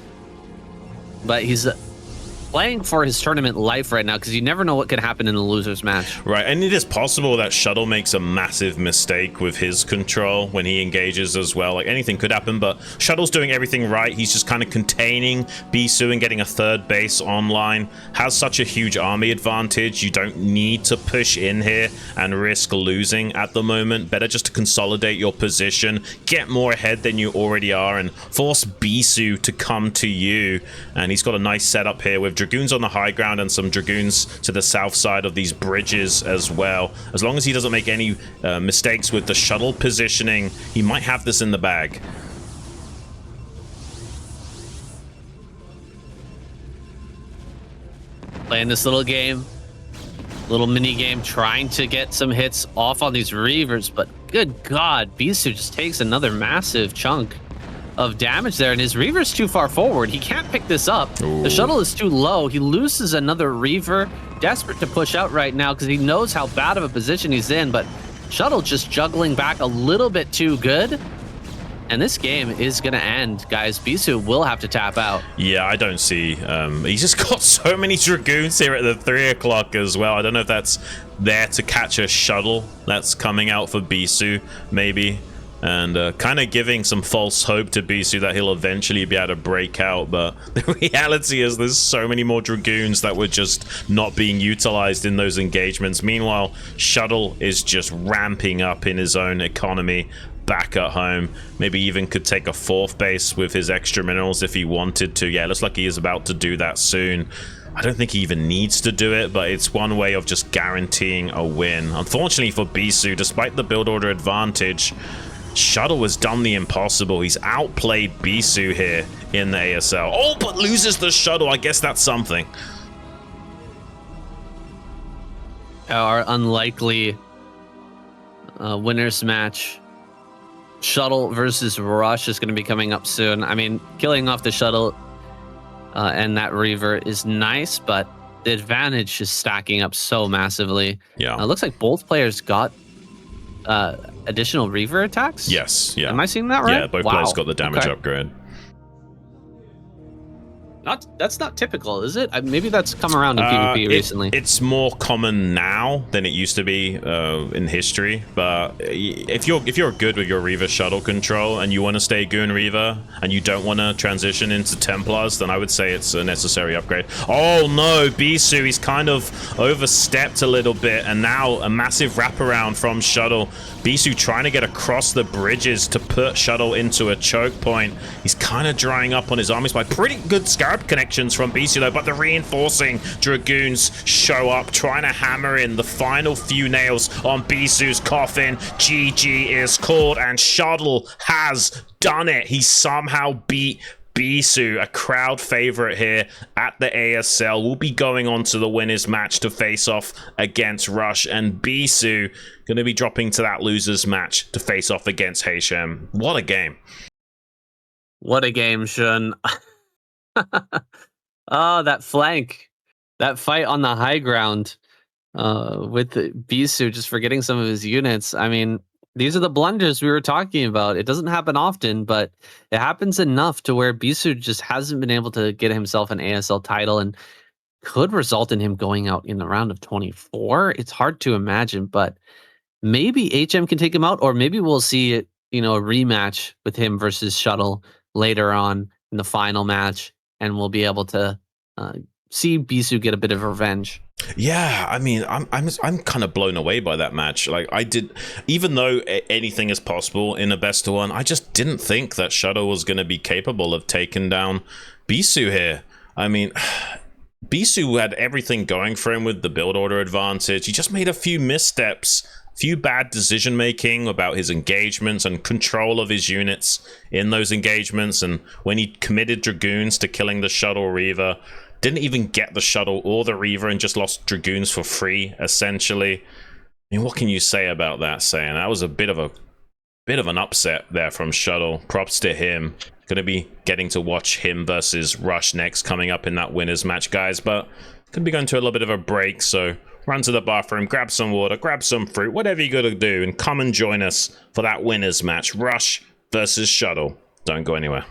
but he's playing for his tournament life right now, because you never know what could happen in the losers match. Right, and it is possible that Shuttle makes a massive mistake with his control when he engages as well. Like, anything could happen, but Shuttle's doing everything right. He's just kind of containing Bisu and getting a third base online. Has such a huge army advantage. You don't need to push in here and risk losing at the moment. Better just to consolidate your position, get more ahead than you already are, and force Bisu to come to you. And he's got a nice setup here with Dragoons on the high ground and some Dragoons to the south side of these bridges as well. As long as he doesn't make any mistakes with the Shuttle positioning, he might have this in the bag. Playing this little game, little mini game, trying to get some hits off on these Reavers, but good God, Bisu just takes another massive chunk of damage there, and his Reaver's too far forward. He can't pick this up. Ooh. The Shuttle is too low. He loses another Reaver, desperate to push out right now because he knows how bad of a position he's in, but Shuttle just juggling back a little bit too good. And this game is going to end, guys. Bisu will have to tap out. Yeah, I don't see... he's just got so many Dragoons here at the 3 o'clock as well. I don't know if that's there to catch a Shuttle that's coming out for Bisu, maybe. And kind of giving some false hope to Bisu that he'll eventually be able to break out. But the reality is there's so many more Dragoons that were just not being utilized in those engagements. Meanwhile, Shuttle is just ramping up in his own economy back at home. Maybe even could take a 4th base with his extra minerals if he wanted to. Yeah, looks like he is about to do that soon. I don't think he even needs to do it, but it's one way of just guaranteeing a win. Unfortunately for Bisu, despite the build order advantage, Shuttle has done the impossible. He's outplayed Bisu here in the ASL. Oh, but loses the Shuttle. I guess that's something. Our unlikely winners match, Shuttle versus Rush, is going to be coming up soon. I mean, killing off the Shuttle and that Reaver is nice, but the advantage is stacking up so massively. Yeah. It looks like both players got additional Reaver attacks? Yes, yeah. Am I seeing that right? Yeah, both players got the damage upgrade. That's not typical, is it? Maybe that's come around in PvP recently. It's more common now than it used to be in history. But if you're good with your Reaver Shuttle control and you want to stay Goon Reaver and you don't want to transition into Templars, then I would say it's a necessary upgrade. Oh no, Bisu, he's kind of overstepped a little bit, and now a massive wraparound from Shuttle. Bisu trying to get across the bridges to put Shuttle into a choke point. He's kind of drying up on his armies by pretty good Scarab connections from Bisu though, but the reinforcing Dragoons show up, trying to hammer in the final few nails on Bisu's coffin. GG is called, and Shuttle has done it. He somehow beat Bisu, a crowd favorite here at the ASL. Will be going on to the winners match to face off against Rush, and Bisu going to be dropping to that losers match to face off against Hashem. What a game. What a game, Xun. Oh, that flank, that fight on the high ground with Bisu just forgetting some of his units. I mean, these are the blunders we were talking about. It doesn't happen often, but it happens enough to where Bisu just hasn't been able to get himself an ASL title, and could result in him going out in the round of 24. It's hard to imagine, but maybe HM can take him out, or maybe we'll see it, a rematch with him versus Shuttle later on in the final match, and we'll be able to see Bisu get a bit of revenge. Yeah, I mean, I'm kind of blown away by that match. Like, even though anything is possible in a best of one, I just didn't think that Shuttle was going to be capable of taking down Bisu here. I mean, Bisu had everything going for him with the build order advantage. He just made a few missteps, few bad decision making about his engagements and control of his units in those engagements. And when he committed Dragoons to killing the Shuttle Reaver, didn't even get the Shuttle or the Reaver and just lost Dragoons for free, essentially. I mean, what can you say about that, Saiyan? That was a bit of an upset there from Shuttle. Props to him. Going to be getting to watch him versus Rush next, coming up in that winners match, guys. But going to be going to a little bit of a break, so run to the bathroom, grab some water, grab some fruit, whatever you got to do, and come and join us for that winners match. Rush versus Shuttle. Don't go anywhere.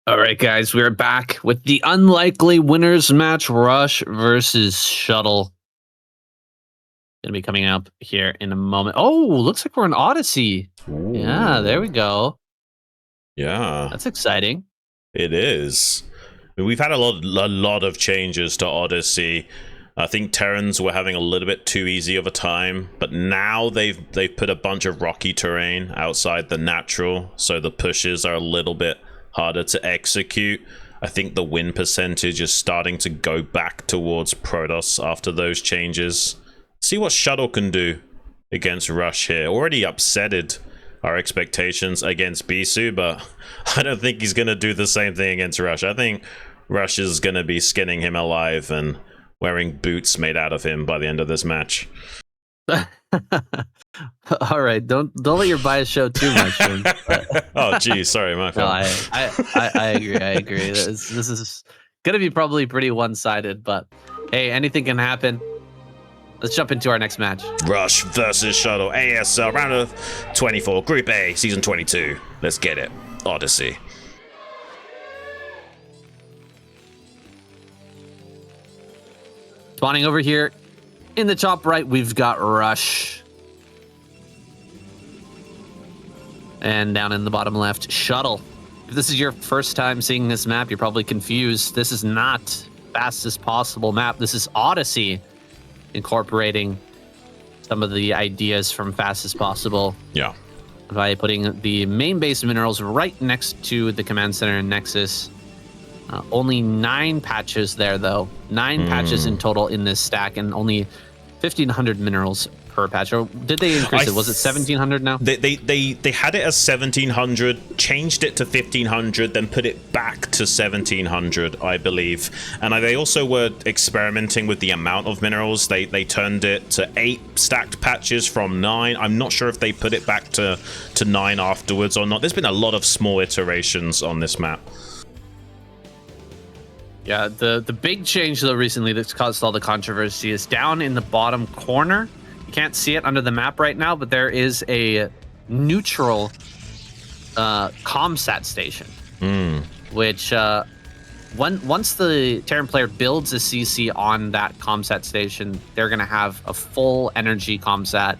All right, guys, we're back with the unlikely winners match, Rush versus Shuttle. Gonna be coming up here in a moment. Oh, looks like we're in Odyssey. Ooh. Yeah, there we go. Yeah, That's exciting. it is. We've had a lot of changes to Odyssey. I think Terrans were having a little bit too easy of a time, but now they've put a bunch of rocky terrain outside the natural, so the pushes are a little bit harder to execute. I think the win percentage is starting to go back towards Protoss after those changes. See what Shuttle can do against Rush here. Already upsetted our expectations against Bisu, but I don't think he's going to do the same thing against Rush. I think Rush is going to be skinning him alive and wearing boots made out of him by the end of this match. All right, don't let your bias show too much. Oh, geez, sorry, my fault. No, I agree. I agree. This is gonna be probably pretty one-sided, but hey, anything can happen. Let's jump into our next match. Rush versus Shuttle, ASL round of 24, Group A, Season 22. Let's get it. Odyssey. Spawning over here in the top right, we've got Rush. And down in the bottom left, Shuttle. If this is your first time seeing this map, you're probably confused. This is not fastest possible map. This is Odyssey, incorporating some of the ideas from fastest possible. Yeah. By putting the main base minerals right next to the command center and Nexus. Only 9 patches there, though. 9 patches in total in this stack, and only 1,500 minerals per patch. Or did they increase it? Was it 1,700 now? They had it as 1,700, changed it to 1,500, then put it back to 1,700, I believe. And they also were experimenting with the amount of minerals. They turned it to 8 stacked patches from 9. I'm not sure if they put it back to 9 afterwards or not. There's been a lot of small iterations on this map. Yeah, the big change, though, recently that's caused all the controversy is down in the bottom corner. You can't see it under the map right now, but there is a neutral comsat station, which once the Terran player builds a CC on that comsat station, they're going to have a full energy comsat,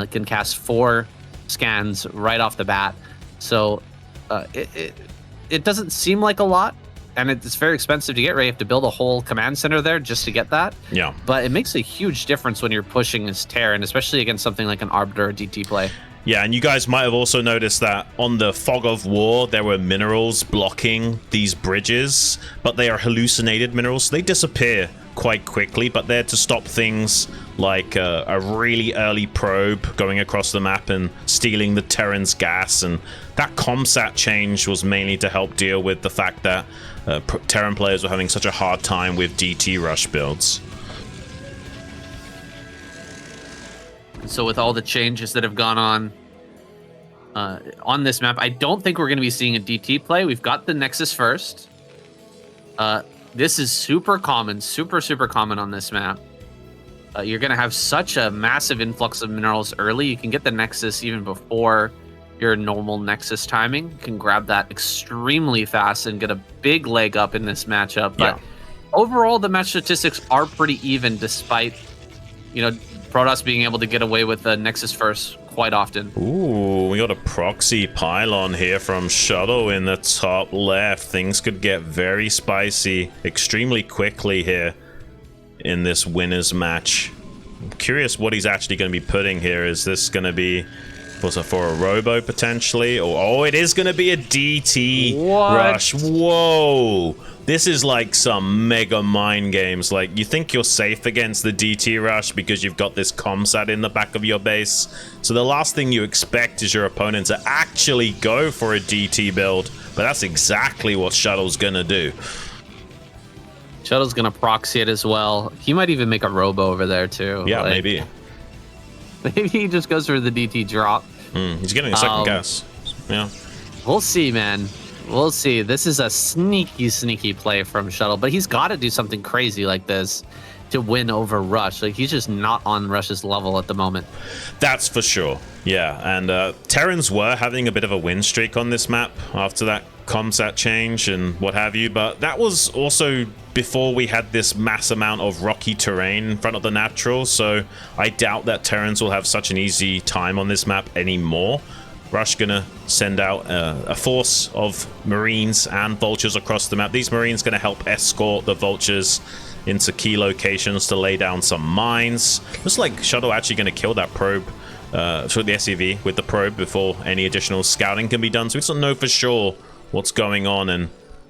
can cast 4 scans right off the bat. So it doesn't seem like a lot. And it's very expensive to get, right? You have to build a whole command center there just to get that. Yeah. But it makes a huge difference when you're pushing as Terran, especially against something like an Arbiter or DT play. Yeah, and you guys might have also noticed that on the Fog of War, there were minerals blocking these bridges, but they are hallucinated minerals, so they disappear quite quickly, but they're to stop things like a really early probe going across the map and stealing the Terran's gas. And that comsat change was mainly to help deal with the fact that Terran players were having such a hard time with DT rush builds. So with all the changes that have gone on this map, I don't think we're going to be seeing a DT play. We've got the Nexus first. This is super common, super common on this map. You're going to have such a massive influx of minerals early. You can get the Nexus even before your normal Nexus timing. You can grab that extremely fast and get a big leg up in this matchup. But overall, the match statistics are pretty even, despite, you know, Protoss being able to get away with the Nexus first quite often. Ooh, we got a proxy pylon here from Shuttle in the top left. Things could get very spicy extremely quickly here in this winners match. I'm curious what he's actually going to be putting here. Is this going to be for a robo potentially? Or oh, it is going to be a DT rush. Whoa, this is like some mega mind games. Like, you think you're safe against the DT rush because you've got this comsat in the back of your base, so the last thing you expect is your opponent to actually go for a DT build, but that's exactly what Shuttle's gonna do. Shuttle's gonna proxy it as well. He might even make a robo over there too. Yeah, like, maybe he just goes for the DT drop. He's getting a second guess. Yeah, we'll see, man. We'll see. This is a sneaky play from Shuttle, but he's got to do something crazy like this to win over Rush. Like, he's just not on Rush's level at the moment. That's for sure. Yeah, and Terrans were having a bit of a win streak on this map after that comsat change and what have you, but that was also before we had this mass amount of rocky terrain in front of the natural, so I doubt that Terrans will have such an easy time on this map anymore. Rush gonna send out a force of Marines and Vultures across the map. These Marines gonna help escort the Vultures into key locations to lay down some mines. Looks like Shuttle actually gonna kill that probe, so the SCV with the probe before any additional scouting can be done, so we don't know for sure what's going on. And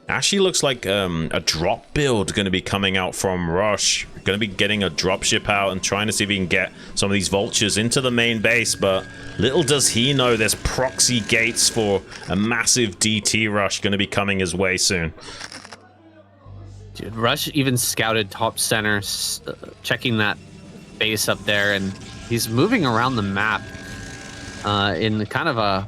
actually looks like a drop build going to be coming out from Rush. Going to be getting a dropship out and trying to see if he can get some of these Vultures into the main base, but little does he know there's proxy gates for a massive DT rush going to be coming his way soon. Dude, Rush even scouted top center, checking that base up there, and he's moving around the map in kind of a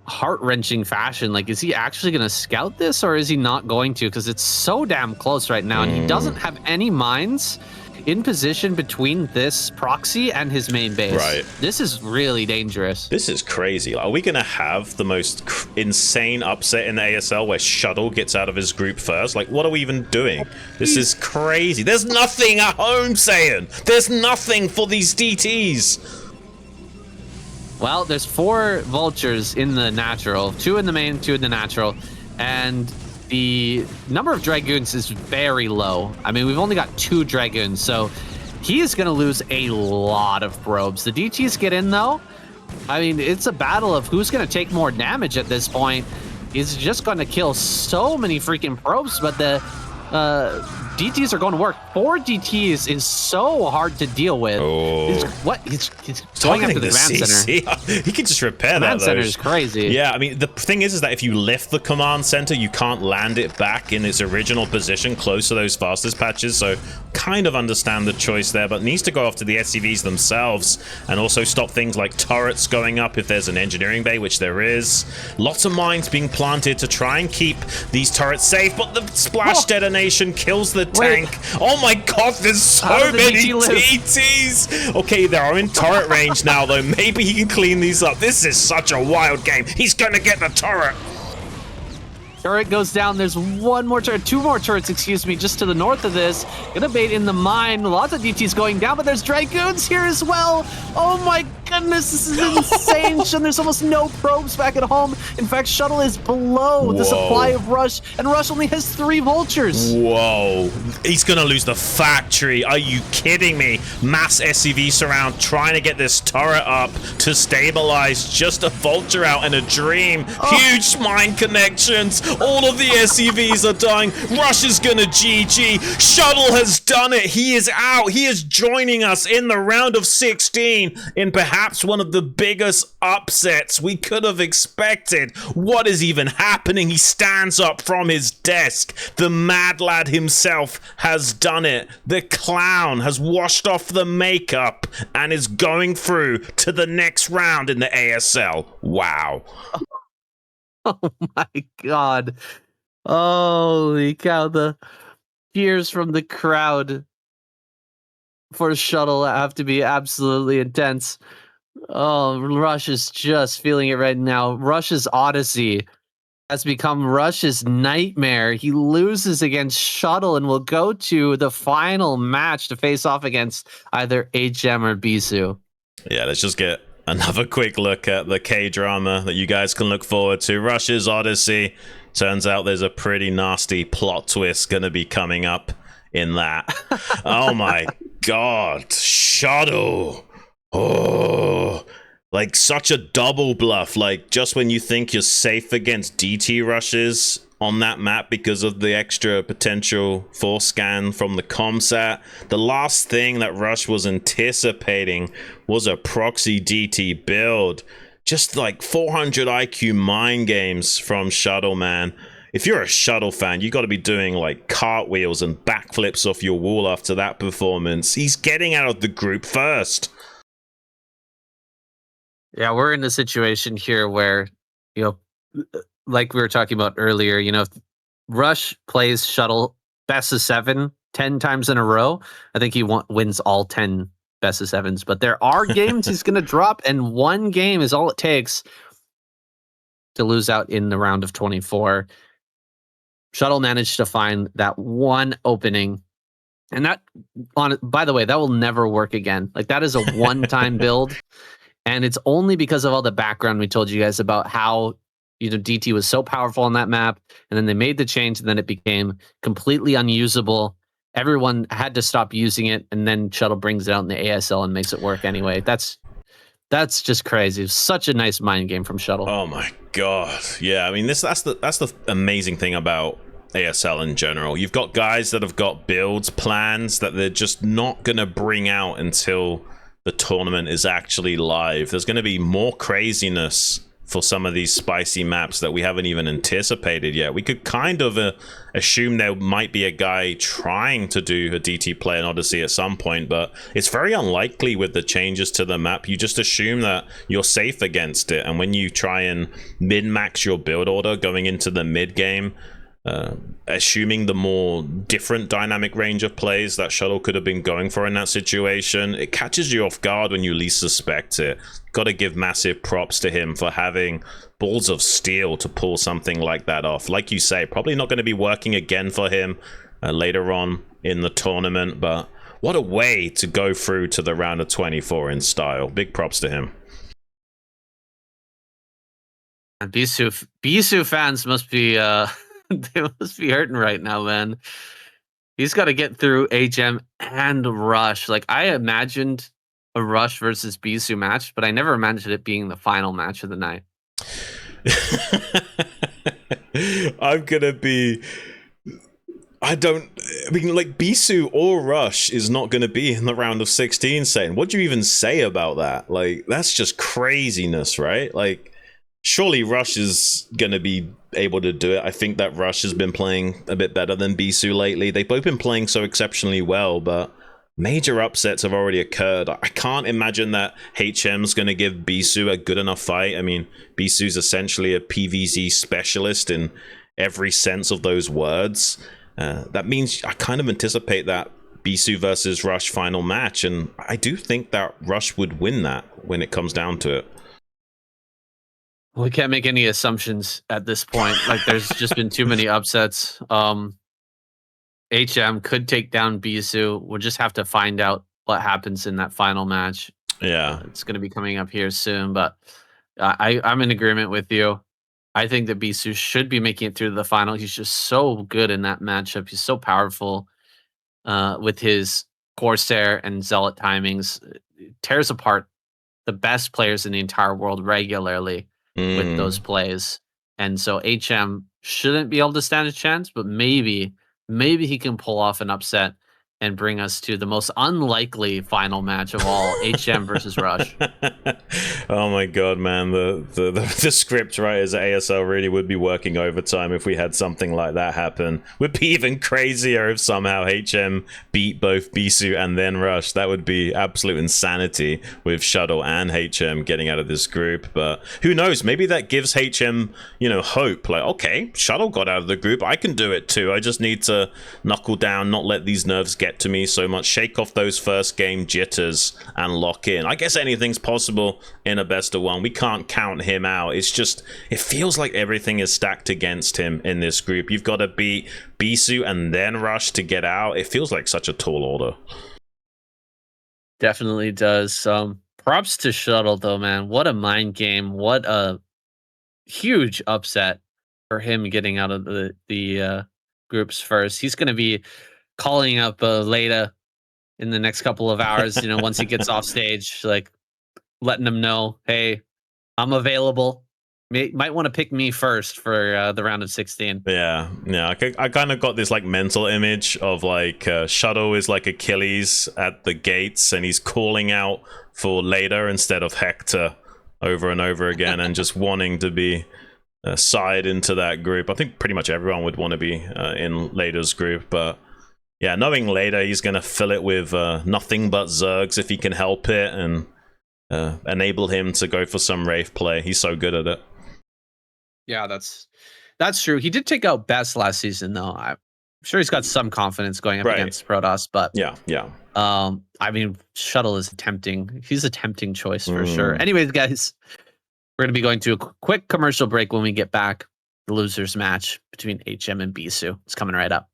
heart-wrenching fashion. Like, is he actually going to scout this, or is he not going to? Because it's so damn close right now, and he doesn't have any mines in position between this proxy and his main base. Right. This is really dangerous. This is crazy. Are we going to have the most insane upset in the ASL where Shuttle gets out of his group first? Like, what are we even doing? This is crazy. There's nothing at home, Saiyan. There's nothing for these DTs. Well, there's 4 Vultures in the natural, 2 in the main, 2 in the natural, and the number of Dragoons is very low. I mean, we've only got 2 Dragoons, so he is going to lose a lot of probes. The DTs get in, though. I mean, it's a battle of who's going to take more damage at this point. He's just going to kill so many freaking probes, but the DTs are going to work. 4 DTs is so hard to deal with. Oh. He's going after the command center. He can just repair that. Command center is crazy. Yeah, I mean, the thing is that if you lift the command center, you can't land it back in its original position close to those fastest patches. So kind of understand the choice there, but needs to go after the SCVs themselves and also stop things like turrets going up if there's an engineering bay, which there is. Lots of mines being planted to try and keep these turrets safe, but the splash detonation kills the tank. Oh my god, there's so many DTs. Okay, they are in turret range now, though. Maybe he can clean these up. This is such a wild game. He's gonna get the turret. Turret goes down. There's 1 more turret, 2 more turrets, excuse me, just to the north of this. Gonna bait in the mine. Lots of DTs going down, but there's Dragoons here as well. Oh my goodness, this is insane. And there's almost no probes back at home. In fact, Shuttle is below the supply of Rush, and Rush only has 3 Vultures. Whoa. He's gonna lose the factory. Are you kidding me? Mass SCV surround, trying to get this turret up to stabilize. Just a Vulture out and a dream. Huge mine connections. All of the SCVs are dying. Rush is gonna GG. Shuttle has done it. He is out. He is joining us in the round of 16 in perhaps one of the biggest upsets we could have expected. What is even happening? He stands up from his desk. The mad lad himself has done it. The clown has washed off the makeup and is going through to the next round in the ASL. Wow. Oh my god. Holy cow, the cheers from the crowd for Shuttle have to be absolutely intense. Oh, Rush is just feeling it right now. Rush's Odyssey has become Rush's nightmare. He loses against Shuttle and will go to the final match to face off against either HM or Bisu. Yeah, let's just get another quick look at the K-drama that you guys can look forward to. Rush's Odyssey. Turns out there's a pretty nasty plot twist going to be coming up in that. Oh my god. Shuttle. Oh. Like such a double bluff. Like just when you think you're safe against DT rushes on that map because of the extra potential force scan from the comsat, the last thing that Rush was anticipating was a proxy DT build. Just like 400 IQ mind games from Shuttle, man. If you're a Shuttle fan, you got to be doing like cartwheels and backflips off your wall after that performance. He's getting out of the group first. Yeah, we're in a situation here where, you know, like we were talking about earlier, you know, if Rush plays Shuttle best of 7 10 times in a row, I think he wins all 10 best of sevens. But there are games he's going to drop, and one game is all it takes to lose out in the round of 24. Shuttle managed to find that one opening, and that, by the way, that will never work again. Like, that is a one-time build, and it's only because of all the background we told you guys about how, you know, DT was so powerful on that map, and then they made the change, and then it became completely unusable. Everyone had to stop using it, and then Shuttle brings it out in the ASL and makes it work anyway. That's just crazy. It's such a nice mind game from Shuttle. Oh my god. Yeah, I mean, that's the amazing thing about ASL in general. You've got guys that have got builds, plans that they're just not going to bring out until the tournament is actually live. There's going to be more craziness for some of these spicy maps that we haven't even anticipated yet. We could kind of assume there might be a guy trying to do a DT play in Odyssey at some point, but it's very unlikely with the changes to the map. You just assume that you're safe against it, and when you try and min-max your build order going into the mid-game, assuming the more different dynamic range of plays that Shuttle could have been going for in that situation, it catches you off guard when you least suspect it. Got to give massive props to him for having balls of steel to pull something like that off. Like you say, probably not going to be working again for him later on in the tournament, but what a way to go through to the round of 24 in style. Big props to him. And Bisu fans must be they must be hurting right now, man. He's got to get through HM and Rush. Like, I imagined a Rush versus Bisu match, but I never imagined it being the final match of the night. I'm gonna be... I mean, like, Bisu or Rush is not going to be in the round of 16, saying, what do you even say about that? Like, that's just craziness, right? Like, surely Rush is going to be able to do it. I think that Rush has been playing a bit better than Bisu lately. They've both been playing so exceptionally well, but major upsets have already occurred. I can't imagine that HM's going to give Bisu a good enough fight. I mean, Bisu's essentially a PvZ specialist in every sense of those words. That means I kind of anticipate that Bisu versus Rush final match, and I do think that Rush would win that when it comes down to it. We can't make any assumptions at this point. Like, there's just been too many upsets. HM could take down Bisu. We'll just have to find out what happens in that final match. Yeah. It's going to be coming up here soon, but I'm in agreement with you. I think that Bisu should be making it through to the final. He's just so good in that matchup. He's so powerful with his Corsair and Zealot timings. It tears apart the best players in the entire world regularly with those plays. And so HM shouldn't be able to stand a chance, but maybe he can pull off an upset and bring us to the most unlikely final match of all, HM versus Rush. Oh my god, man. The script writers at ASL really would be working overtime if we had something like that happen. Would be even crazier if somehow HM beat both Bisu and then Rush. That would be absolute insanity with Shuttle and HM getting out of this group. But who knows? Maybe that gives HM, you know, hope. Like, okay, Shuttle got out of the group. I can do it too. I just need to knuckle down, not let these nerves get to me so much, shake off those first game jitters and lock in. I guess anything's possible in a best of one. We can't count him out. It's just, it feels like everything is stacked against him in this group. You've got to beat Bisu and then Rush to get out. It feels like such a tall order. Definitely does. Props to Shuttle though, man. What a mind game. What a huge upset for him getting out of the groups first. He's going to be calling up Leda in the next couple of hours, you know, once he gets off stage, like letting him know, hey, I'm available. Might want to pick me first for the round of 16. Yeah. I kind of got this like mental image of like Shuttle is like Achilles at the gates and he's calling out for Leda instead of Hector over and over again and just wanting to be side into that group. I think pretty much everyone would want to be in Leda's group, but yeah, knowing Leda, he's going to fill it with nothing but Zergs if he can help it and enable him to go for some Wraith play. He's so good at it. Yeah, that's true. He did take out Best last season, though. sure he's got some confidence going up Right. against Protoss, but Yeah. I mean, Shuttle is he's a tempting choice for sure. Anyways, guys, we're going to be going to a quick commercial break. When we get back, the losers match between HM and Bisu. It's coming right up.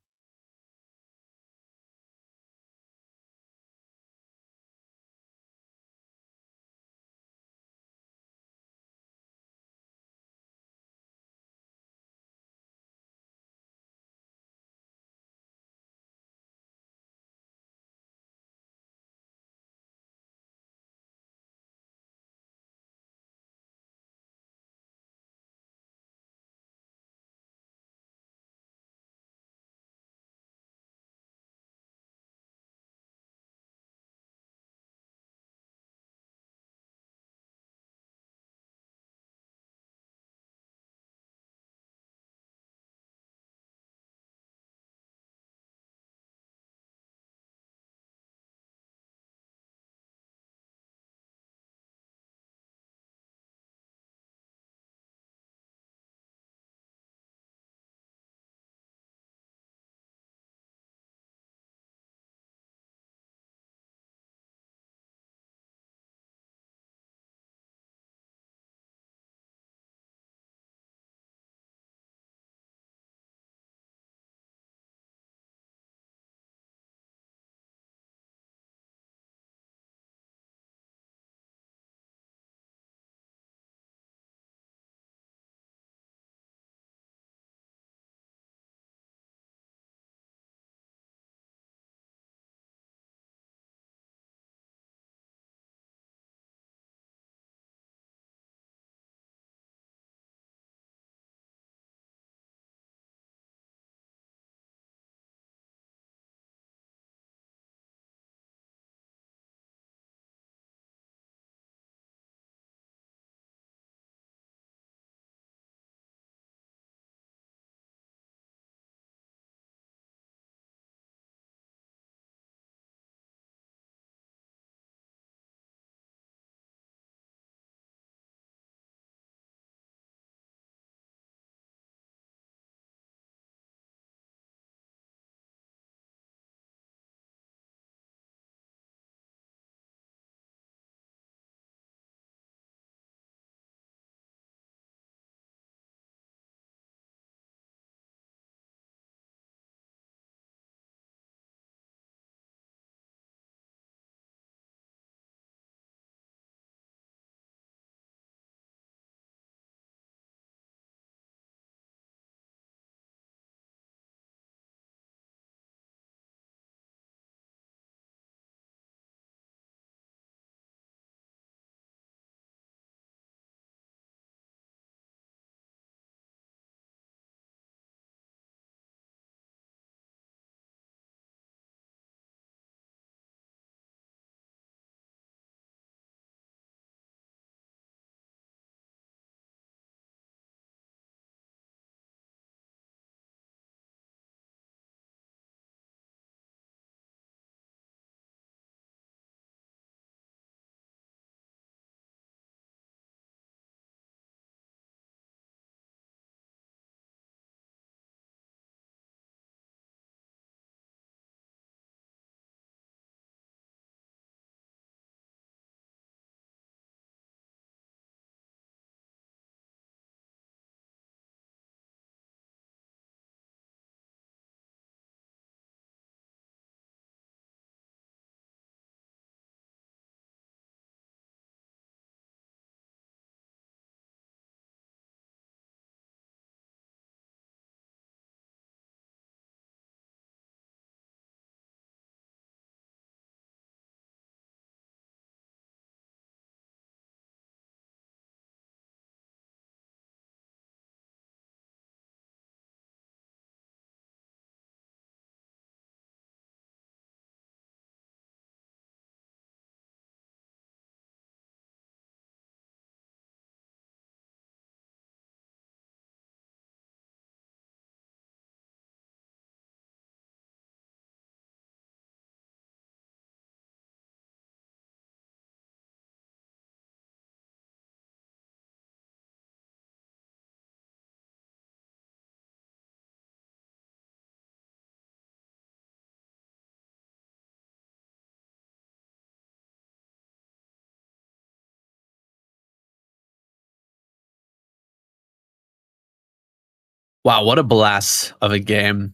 Wow, what a blast of a game.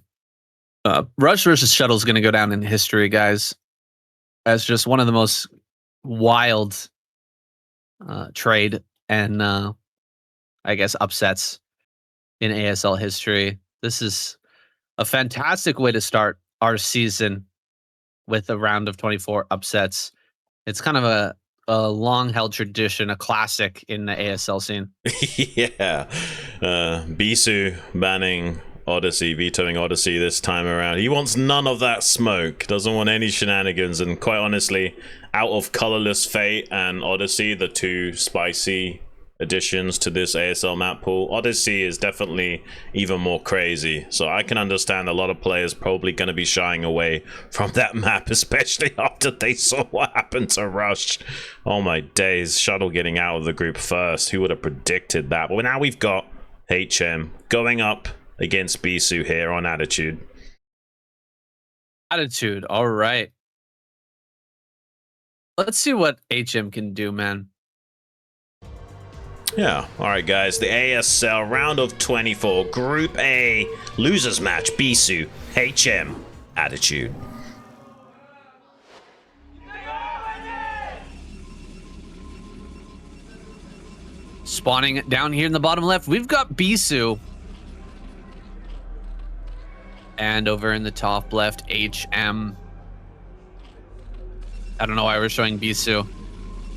Rush versus Shuttle is going to go down in history, guys, as just one of the most wild trade and I guess upsets in ASL history. This is a fantastic way to start our season with a round of 24 upsets. It's kind of a long held tradition, a classic in the ASL scene. Yeah. Bisu banning Odyssey, vetoing Odyssey this time around. He wants none of that smoke, doesn't want any shenanigans, and quite honestly, out of Colorless Fate and Odyssey, the two spicy additions to this ASL map pool, Odyssey is definitely even more crazy. So I can understand a lot of players probably going to be shying away from that map, especially after they saw what happened to Rush. Oh my days, Shuttle getting out of the group first. Who would have predicted that? But now we've got HM going up against Bisu here on Attitude. Attitude, all right. Let's see what HM can do, man. Yeah, alright guys, the ASL round of 24, Group A, losers match, Bisu, HM, Attitude. Spawning down here in the bottom left, we've got Bisu. And over in the top left, HM. I don't know why we're showing Bisu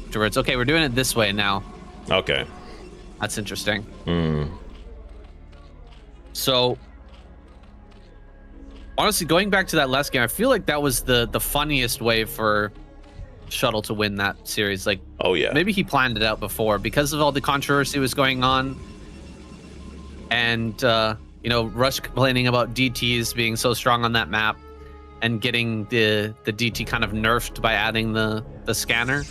afterwards. Okay, we're doing it this way now. Okay. That's interesting. So, honestly, going back to that last game, I feel like that was the funniest way for Shuttle to win that series. Like, oh yeah, maybe he planned it out before because of all the controversy was going on, and you know, Rush complaining about DTs being so strong on that map, and getting the DT kind of nerfed by adding the scanner.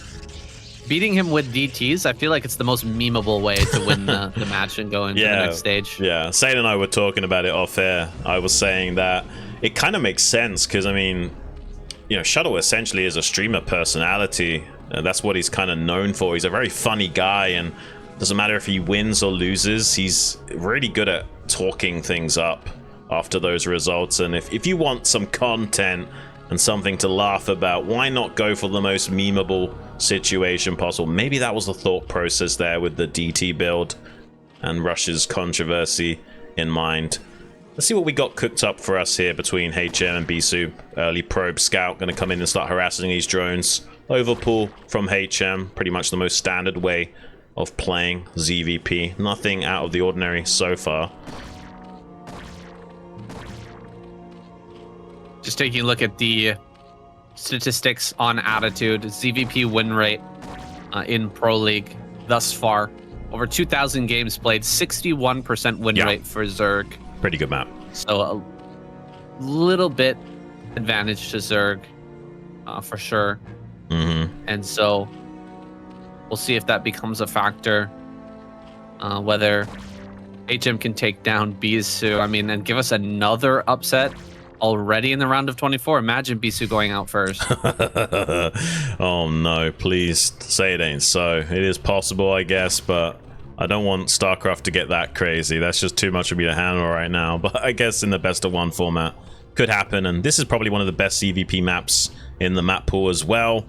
Beating him with DTs, I feel like it's the most memeable way to win the match and go into the next stage. Yeah, Sane and I were talking about it off air. I was saying that it kind of makes sense because, I mean, you know, Shuttle essentially is a streamer personality. That's what he's kind of known for. He's a very funny guy, and doesn't matter if he wins or loses, he's really good at talking things up after those results. And if you want some content and something to laugh about, why not go for the most memeable situation possible? Maybe that was the thought process there with the DT build and Rush's controversy in mind. Let's see what we got cooked up for us here between HM and Bisu. Early probe scout going to come in and start harassing these drones. Overpull from HM, pretty much the most standard way of playing ZVP. Nothing out of the ordinary so far. Just taking a look at the statistics on Attitude, ZVP win rate in Pro League thus far. Over 2,000 games played, 61% win rate for Zerg. Pretty good map. So a little bit advantage to Zerg for sure. And so we'll see if that becomes a factor. Whether HM can take down Bisu, I mean, and give us another upset already in the round of 24. Imagine Bisu going out first. Oh no, please say it ain't so. It is possible, I guess, but I don't want StarCraft to get that crazy. That's just too much for me to handle right now. But I guess in the best of one format could happen, and this is probably one of the best CVP maps in the map pool as well.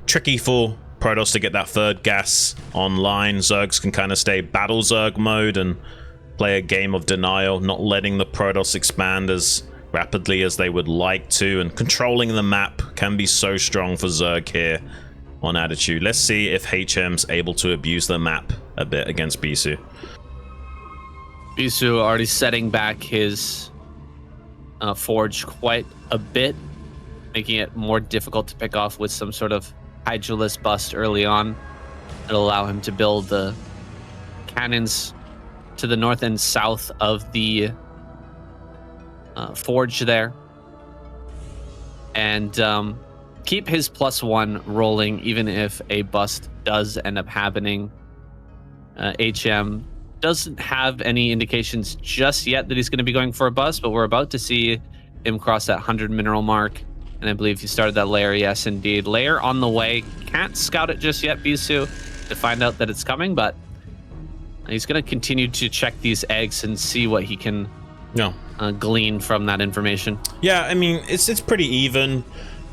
Tricky for Protoss to get that third gas online. Zergs can kind of stay battle Zerg mode and play a game of denial, not letting the Protoss expand as rapidly as they would like to, and controlling the map can be so strong for Zerg here on Attitude. Let's see if HM's able to abuse the map a bit against Bisu. Bisu already setting back his forge quite a bit, making it more difficult to pick off with some sort of Hydralisk bust early on. It'll allow him to build the cannons to the north and south of the forge there, and keep his +1 rolling even if a bust does end up happening. HM doesn't have any indications just yet that he's going to be going for a bust, but we're about to see him cross that 100 mineral mark, and I believe he started that layer. Yes, indeed. Layer on the way. Can't scout it just yet, Bisu, to find out that it's coming, but He's going to continue to check these eggs and see what he can glean from that information. Yeah, I mean, it's pretty even.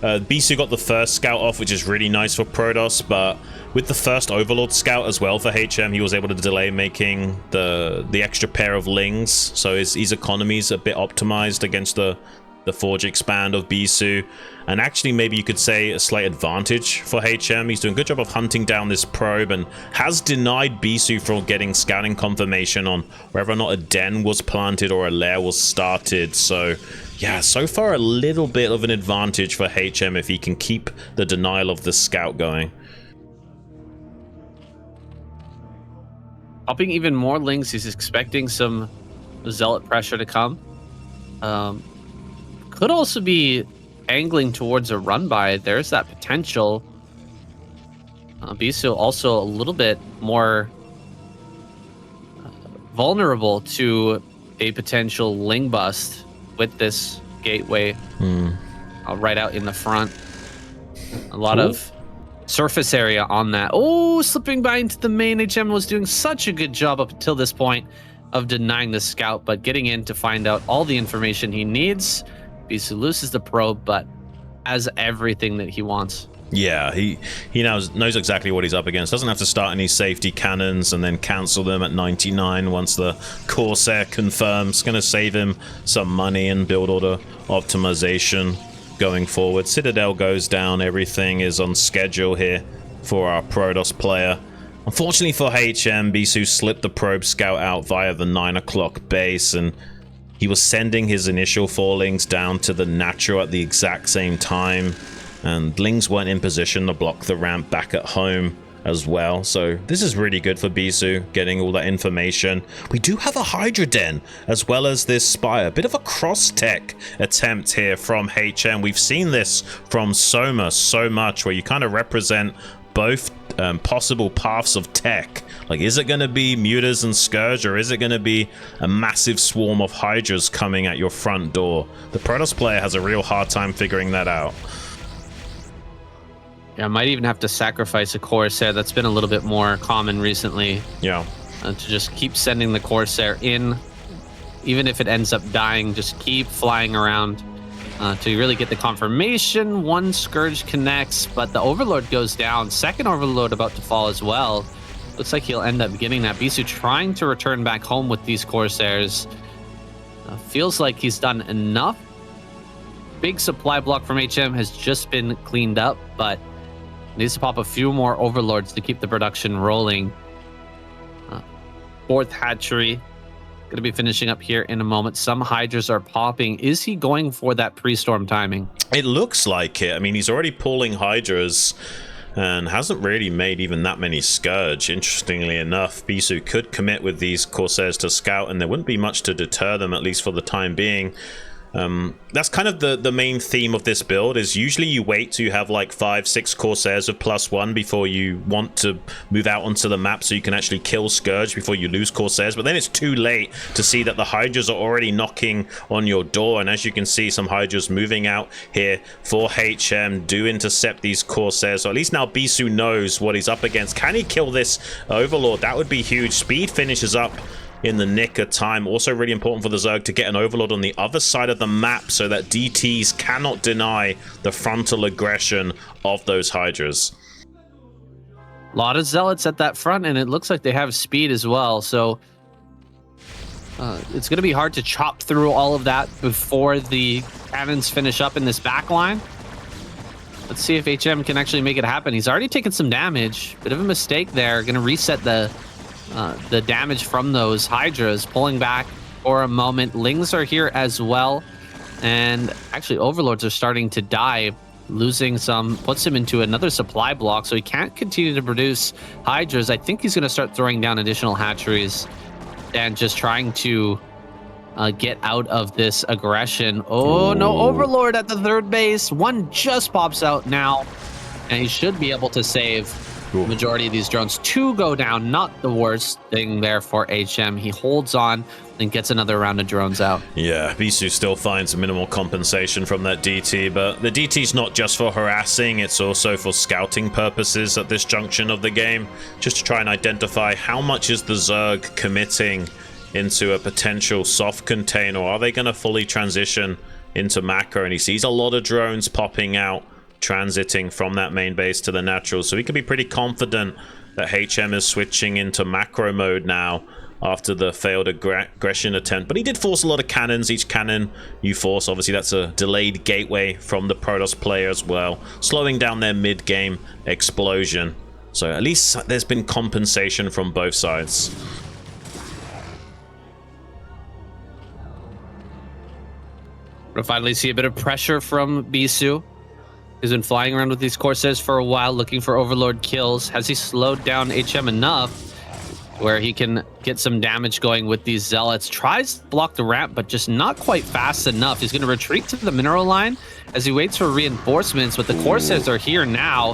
Bisu got the first scout off, which is really nice for Protoss, but with the first Overlord scout as well for HM, he was able to delay making the extra pair of Lings, so his economy's a bit optimized against the Forge expand of Bisu, and actually maybe you could say a slight advantage for HM. He's doing a good job of hunting down this probe and has denied Bisu from getting scouting confirmation on whether or not a den was planted or a lair was started, so yeah, so far a little bit of an advantage for HM if he can keep the denial of the scout going. Popping even more Lings, he's expecting some Zealot pressure to come. Could also be angling towards a run by. There's that potential. Bisu also a little bit more vulnerable to a potential Ling bust with this gateway right out in the front. A lot of surface area on that. Oh, slipping by into the main. HM was doing such a good job up until this point of denying the scout, but getting in to find out all the information he needs. Bisu loses the probe, but has everything that he wants. Yeah, he knows exactly what he's up against. Doesn't have to start any safety cannons and then cancel them at 99 once the Corsair confirms. Going to save him some money and build order optimization going forward. Citadel goes down. Everything is on schedule here for our Protoss player. Unfortunately for HM, Bisu slipped the probe scout out via the 9 o'clock base, and he was sending his initial 4 Lings down to the natural at the exact same time. And Lings weren't in position to block the ramp back at home as well. So this is really good for Bisu, getting all that information. We do have a Hydra Den as well as this Spire. A bit of a cross-tech attempt here from HM. We've seen this from Soma so much, where you kind of represent both possible paths of tech. Like, is it going to be Mutas and Scourge, or is it going to be a massive swarm of Hydras coming at your front door? The Protoss player has a real hard time figuring that out. Yeah, I might even have to sacrifice a Corsair. That's been a little bit more common recently. Yeah. To just keep sending the Corsair in. Even if it ends up dying, just keep flying around to really get the confirmation. One Scourge connects, but the Overlord goes down. Second Overlord about to fall as well. Looks like he'll end up getting that. Bisu trying to return back home with these Corsairs. Feels like he's done enough. Big supply block from HM has just been cleaned up, but needs to pop a few more Overlords to keep the production rolling. Fourth hatchery. Going to be finishing up here in a moment. Some Hydras are popping. Is he going for that pre-storm timing? It looks like it. I mean, he's already pulling Hydras and hasn't really made even that many Scourge. Interestingly enough, Bisu could commit with these Corsairs to scout, and there wouldn't be much to deter them, at least for the time being. That's kind of the main theme of this build, is usually you wait till you have like 5-6 Corsairs of +1 before you want to move out onto the map so you can actually kill Scourge before you lose Corsairs, but then it's too late to see that the Hydras are already knocking on your door. And as you can see, some Hydras moving out here for HM do intercept these Corsairs, so at least now Bisu knows what he's up against. Can he kill this Overlord? That would be huge. Speed finishes up in the nick of time. Also really important for the Zerg to get an Overlord on the other side of the map so that DTs cannot deny the frontal aggression of those Hydras. A lot of Zealots at that front, and it looks like they have speed as well, so it's going to be hard to chop through all of that before the cannons finish up in this back line. Let's see if HM can actually make it happen. He's already taken some damage. Bit of a mistake there. Going to reset the damage from those Hydras, pulling back for a moment. Lings are here as well, and actually Overlords are starting to die. Losing some puts him into another supply block, so he can't continue to produce Hydras. I think he's going to start throwing down additional hatcheries and just trying to get out of this aggression. Oh no, Overlord at the third base. One just pops out now, and he should be able to save. Majority of these drones to go down. Not the worst thing there for HM. He holds on and gets another round of drones out. Yeah, Bisu still finds minimal compensation from that DT, but the DT's not just for harassing, it's also for scouting purposes at this junction of the game, just to try and identify how much is the Zerg committing into a potential soft contain, or are they going to fully transition into macro? And he sees a lot of drones popping out, transiting from that main base to the natural, so he can be pretty confident that HM is switching into macro mode now after the failed aggression attempt. But he did force a lot of cannons. Each cannon you force, obviously that's a delayed gateway from the Protoss player as well, slowing down their mid-game explosion. So at least there's been compensation from both sides. We'll finally see a bit of pressure from Bisu. He's been flying around with these Corsairs for a while, looking for Overlord kills. Has he slowed down HM enough where he can get some damage going with these Zealots? Tries to block the ramp, but just not quite fast enough. He's going to retreat to the mineral line as he waits for reinforcements, but the Corsairs are here now.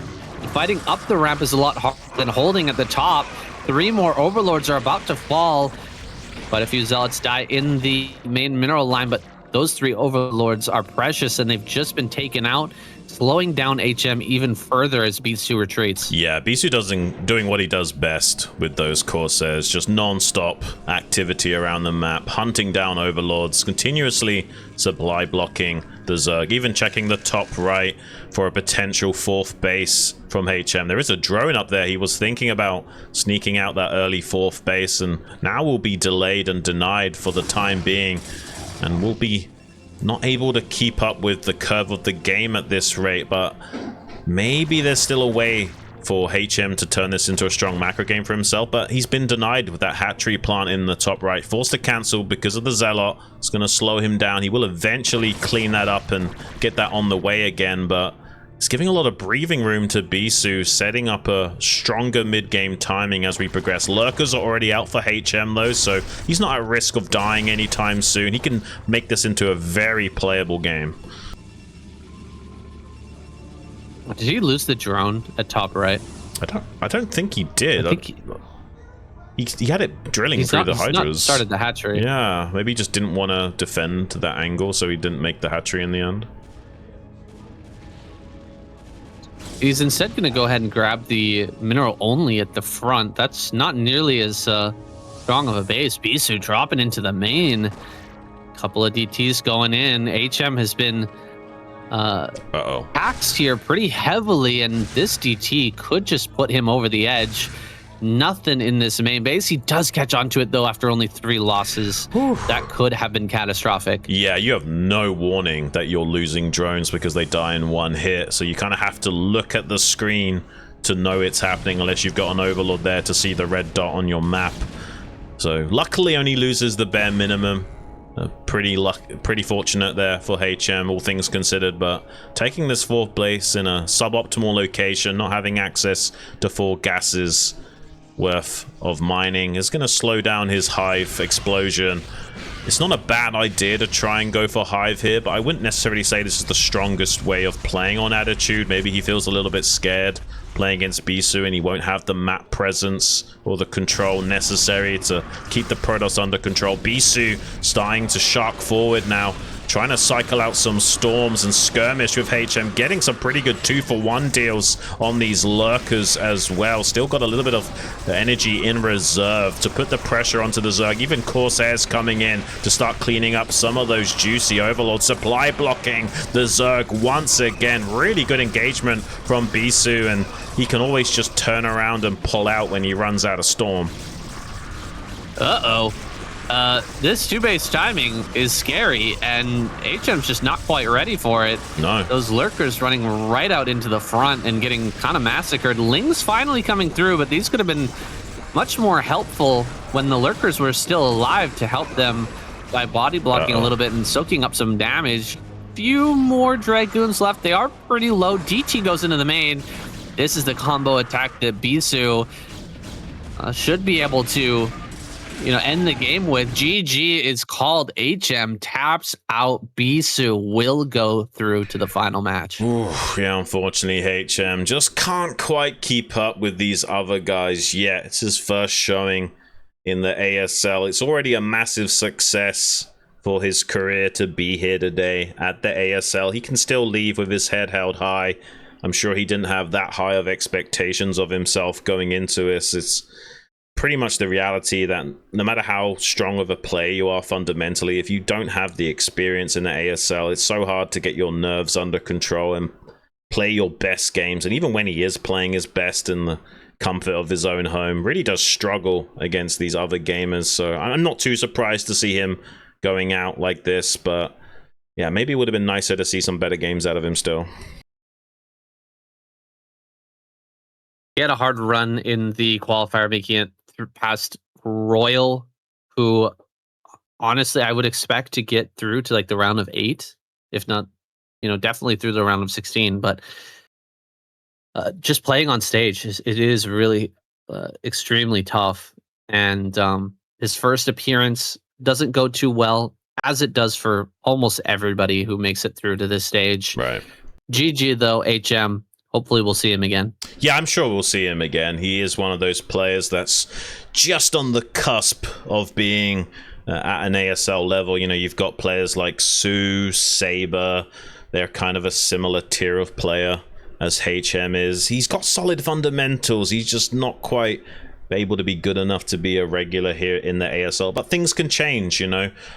Fighting up the ramp is a lot harder than holding at the top. 3 more Overlords are about to fall, but a few Zealots die in the main mineral line, but those 3 Overlords are precious and they've just been taken out, slowing down HM even further as Bisu retreats. Yeah, Bisu doing what he does best with those Corsairs, just non-stop activity around the map, hunting down Overlords, continuously supply blocking the Zerg, even checking the top right for a potential 4th base from HM. There is a drone up there. He was thinking about sneaking out that early 4th base, and now will be delayed and denied for the time being, and will be not able to keep up with the curve of the game at this rate. But maybe there's still a way for HM to turn this into a strong macro game for himself, but he's been denied with that hatchery plant in the top right, forced to cancel because of the Zealot. It's going to slow him down. He will eventually clean that up and get that on the way again, but it's giving a lot of breathing room to Bisu, setting up a stronger mid-game timing as we progress. Lurkers are already out for HM though, so he's not at risk of dying anytime soon. He can make this into a very playable game. Did he lose the drone at top right? I don't think he did. I think he had it drilling through the Hydras. Started the hatchery. Yeah, maybe he just didn't want to defend that angle, so he didn't make the hatchery in the end. He's instead going to go ahead and grab the mineral only at the front. That's not nearly as strong of a base. Bisu dropping into the main. Couple of DTs going in. HM has been taxed here pretty heavily, and this DT could just put him over the edge. Nothing in this main base. He does catch onto it though after only 3 losses. That could have been catastrophic. Yeah, you have no warning that you're losing drones because they die in 1 hit, so you kind of have to look at the screen to know it's happening unless you've got an Overlord there to see the red dot on your map. So luckily only loses the bare minimum. Pretty fortunate there for HM, all things considered, but taking this 4th place in a suboptimal location, not having access to 4 gases worth of mining is going to slow down his hive explosion. It's not a bad idea to try and go for hive here, but I wouldn't necessarily say this is the strongest way of playing on attitude. Maybe he feels a little bit scared playing against Bisu and he won't have the map presence or the control necessary to keep the Protoss under control. Bisu starting to shark forward now, trying to cycle out some storms and skirmish with HM, getting some pretty good 2-for-1 deals on these lurkers as well. Still got a little bit of energy in reserve to put the pressure onto the Zerg. Even Corsairs coming in to start cleaning up some of those juicy Overlords. Supply blocking the Zerg once again. Really good engagement from Bisu, and he can always just turn around and pull out when he runs out of storm. This 2-base timing is scary, and HM's just not quite ready for it. No. Those lurkers running right out into the front and getting kind of massacred. Ling's finally coming through, but these could have been much more helpful when the lurkers were still alive to help them by body blocking a little bit and soaking up some damage. Few more Dragoons left. They are pretty low. DT goes into the main. This is the combo attack that Bisu should be able to end the game with. GG is called. HM taps out Bisu, will go through to the final match. Ooh, yeah, unfortunately, HM just can't quite keep up with these other guys yet. It's his first showing in the ASL. It's already a massive success for his career to be here today at the ASL. He can still leave with his head held high. I'm sure he didn't have that high of expectations of himself going into this. It's pretty much the reality that no matter how strong of a player you are fundamentally, if you don't have the experience in the ASL, it's so hard to get your nerves under control and play your best games. And even when he is playing his best in the comfort of his own home, really does struggle against these other gamers. So I'm not too surprised to see him going out like this, but yeah, maybe it would have been nicer to see some better games out of him still. He had a hard run in the qualifier, making it past Royal, who honestly I would expect to get through to like the round of 8, if not, definitely through the round of 16. But just playing on stage, it is really extremely tough. And his first appearance doesn't go too well, as it does for almost everybody who makes it through to this stage. Right. GG though, HM. Hopefully we'll see him again. Yeah, I'm sure we'll see him again. He is one of those players that's just on the cusp of being at an ASL level. You've got players like Sue, Saber. They're kind of a similar tier of player as HM is. He's got solid fundamentals. He's just not quite able to be good enough to be a regular here in the ASL, but things can change.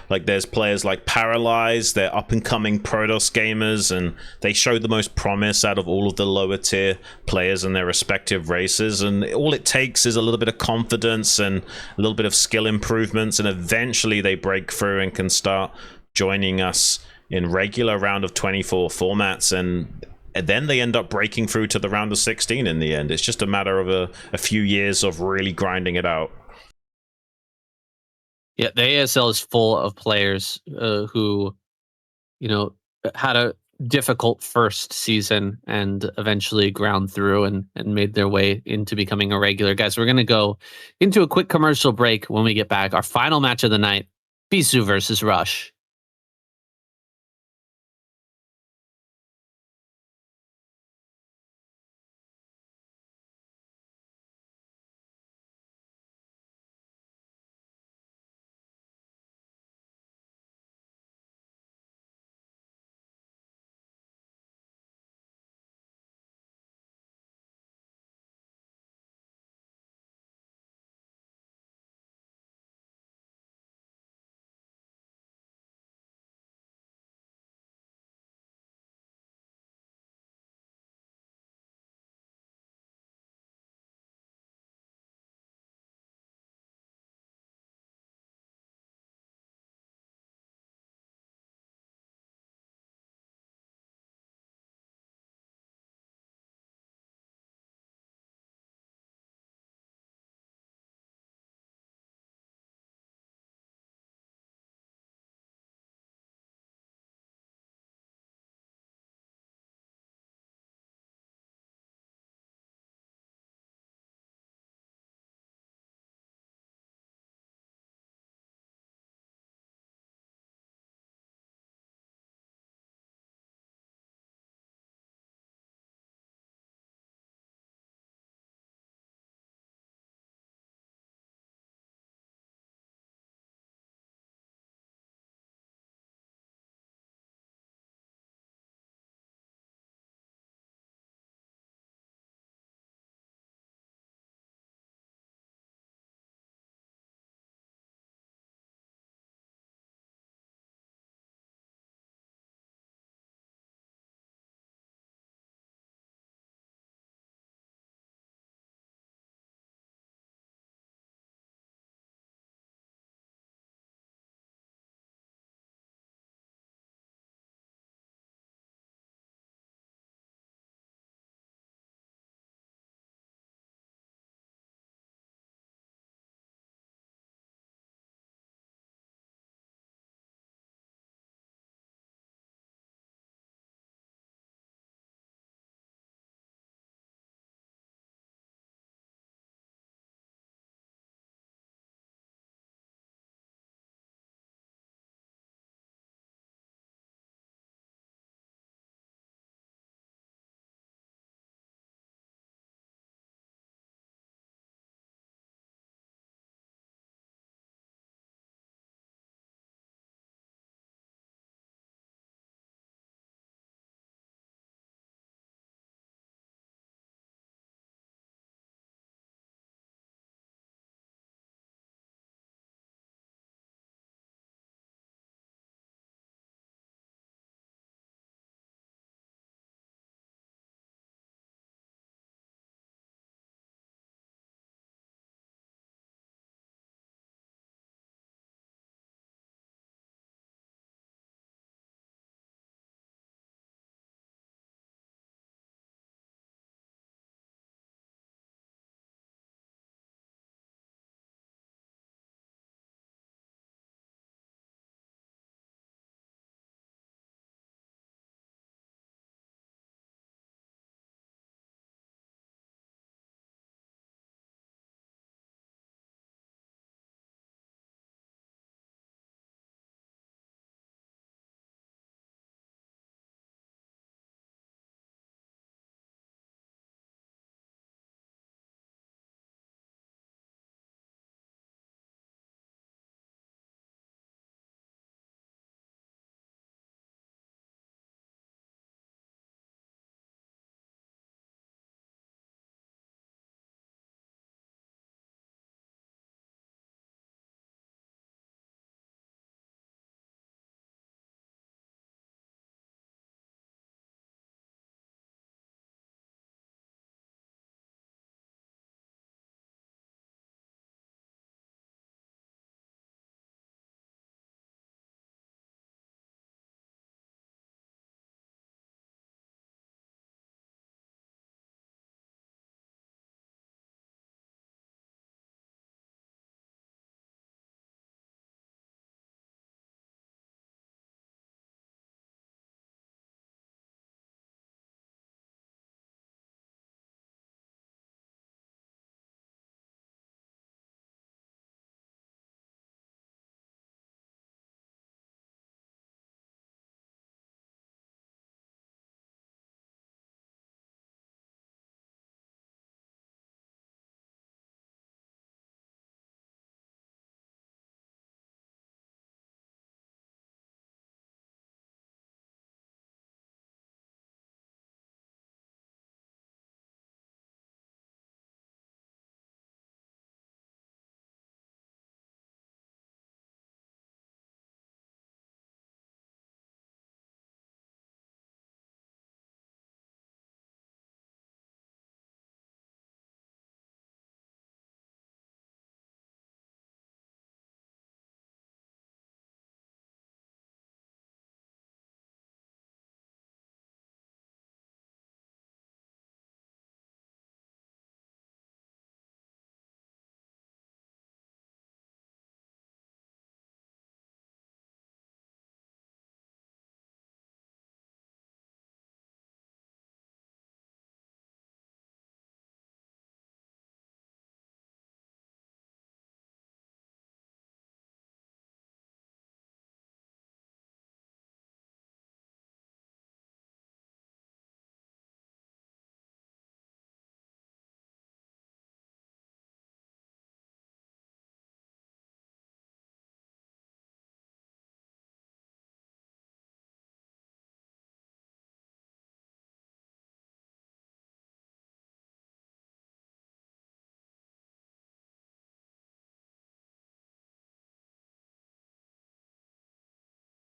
Like there's players like Paralyzed, they're up and coming Protoss gamers, and they show the most promise out of all of the lower tier players in their respective races, and all it takes is a little bit of confidence and a little bit of skill improvements, and eventually they break through and can start joining us in regular round of 24 formats, and then they end up breaking through to the round of 16 in the end. It's just a matter of a few years of really grinding it out. Yeah, the ASL is full of players who, had a difficult first season and eventually ground through and made their way into becoming a regular. Guys, we're going to go into a quick commercial break. When we get back, our final match of the night, Bisu versus Rush.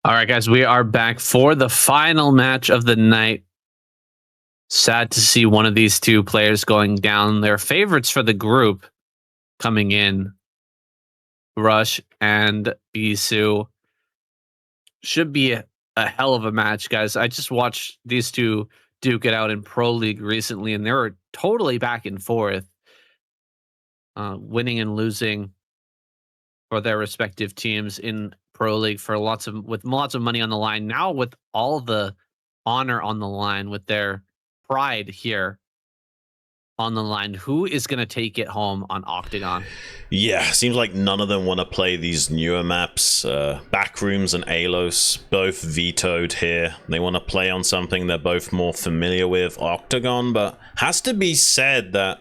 All right, guys, we are back for the final match of the night. Sad to see one of these two players going down. They're favorites for the group coming in. Rush and Bisu. Should be a hell of a match, guys. I just watched these two duke it out in Pro League recently, and they were totally back and forth, winning and losing for their respective teams in Pro League for lots of money on the line. Now with all the honor on the line, with their pride here on the line, who is going to take it home on Octagon? Yeah, seems like none of them want to play these newer maps. Backrooms and Alos, both vetoed here. They want to play on something they're both more familiar with, Octagon, but has to be said that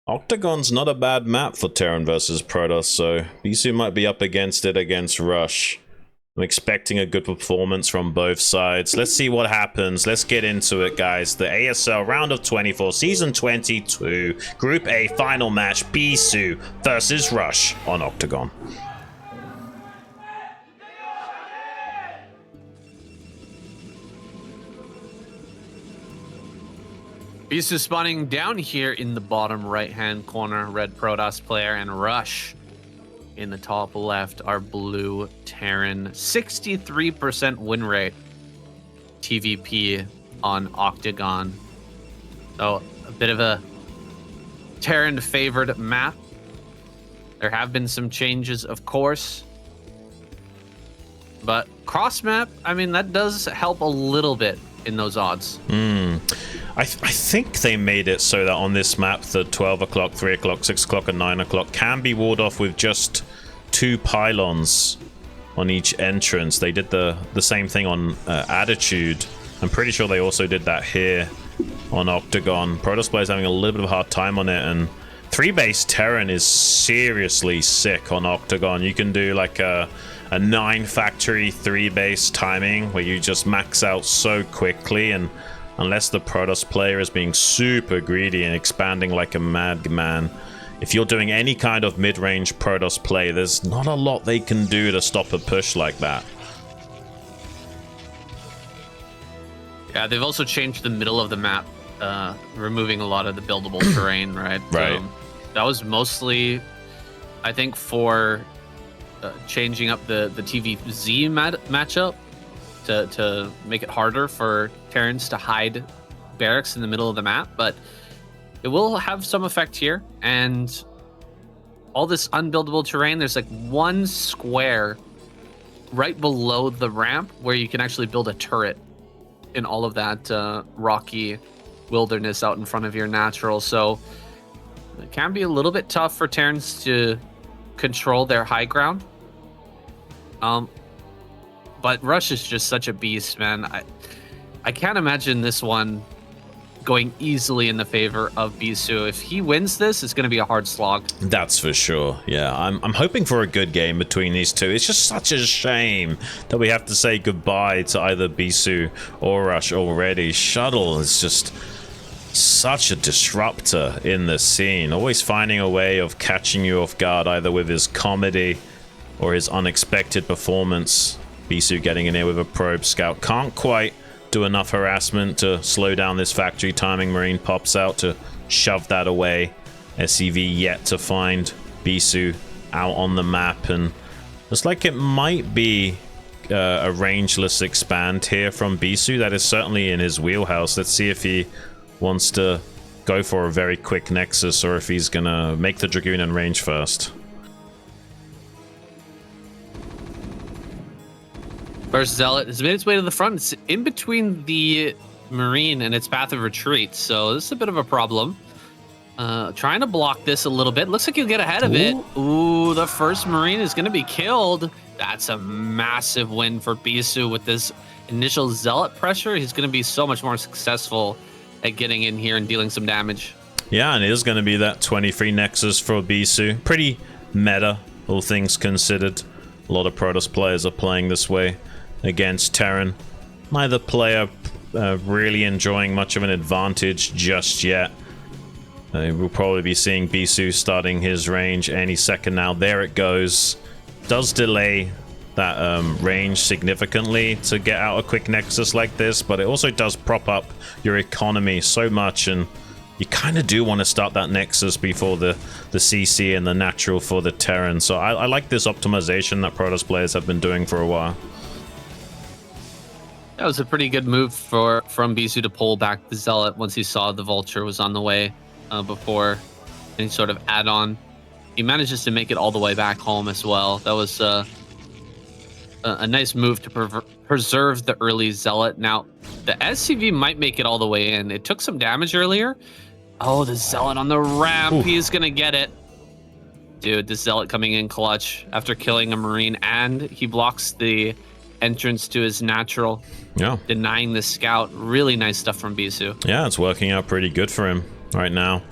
Octagon's not a bad map for Terran versus Protoss, so Bisu might be up against it against Rush. I'm expecting a good performance from both sides. Let's see what happens. Let's get into it, guys. The ASL round of 24, season 22, Group A final match, Bisu versus Rush on Octagon. Bisu spawning down here in the bottom right-hand corner, red Protoss player, and Rush in the top left, our blue Terran. 63% win rate TVP on Octagon. So a bit of a Terran favored map. There have been some changes, of course. But cross map, I mean, that does help a little bit in those odds. I think they made it so that on this map, the 12 o'clock, 3 o'clock, 6 o'clock, and 9 o'clock can be walled off with just 2 pylons on each entrance. They did the same thing on Attitude. I'm pretty sure they also did that here on Octagon. Protoss players having a little bit of a hard time on it, and 3-base Terran is seriously sick on Octagon. You can do like a 9-factory 3-base timing where you just max out so quickly, and unless the Protoss player is being super greedy and expanding like a madman, if you're doing any kind of mid-range Protoss play, there's not a lot they can do to stop a push like that. Yeah, they've also changed the middle of the map, removing a lot of the buildable terrain, right? Right. That was mostly, I think, for changing up the TVZ matchup to make it harder for Terrans to hide barracks in the middle of the map, but it will have some effect here. And all this unbuildable terrain, there's like one square right below the ramp where you can actually build a turret in all of that rocky wilderness out in front of your natural. So it can be a little bit tough for Terrans to control their high ground. But Rush is just such a beast, man. I can't imagine this one going easily in the favor of Bisu. If he wins this, it's going to be a hard slog. That's for sure. Yeah, I'm hoping for a good game between these two. It's just such a shame that we have to say goodbye to either Bisu or Rush already. Shuttle is just such a disruptor in the scene, always finding a way of catching you off guard, either with his comedy or his unexpected performance. Bisu getting in here with a probe scout. Can't quite do enough harassment to slow down this factory timing. Marine pops out to shove that away. SCV yet to find Bisu out on the map, and looks like it might be a rangeless expand here from Bisu. That is certainly in his wheelhouse. Let's see if he wants to go for a very quick nexus or if he's gonna make the Dragoon and range first. First Zealot has made its way to the front. It's in between the Marine and its path of retreat, so this is a bit of a problem. Trying to block this a little bit. Looks like he'll get ahead of it. Ooh, the first Marine is going to be killed. That's a massive win for Bisu. With this initial Zealot pressure, he's going to be so much more successful at getting in here and dealing some damage. Yeah, and it is going to be that 23 Nexus for Bisu. Pretty meta, all things considered. A lot of Protoss players are playing this way against Terran. Neither player really enjoying much of an advantage just yet. We'll probably be seeing Bisu starting his range any second now. There it goes. Does delay range significantly to get out a quick nexus like this, but it also does prop up your economy so much, and you kind of do want to start that nexus before the CC and the natural for the Terran. So I like this optimization that Protoss players have been doing for a while. That was a pretty good move from Bisu to pull back the Zealot once he saw the Vulture was on the way before any sort of add-on. He manages to make it all the way back home as well. That was a nice move to preserve the early Zealot. Now, the SCV might make it all the way in. It took some damage earlier. Oh, the Zealot on the ramp. Ooh. He's going to get it. Dude, the Zealot coming in clutch after killing a Marine, and he blocks the entrance to his natural. Yeah. Denying the scout. Really nice stuff from Bisu. Yeah, it's working out pretty good for him right now.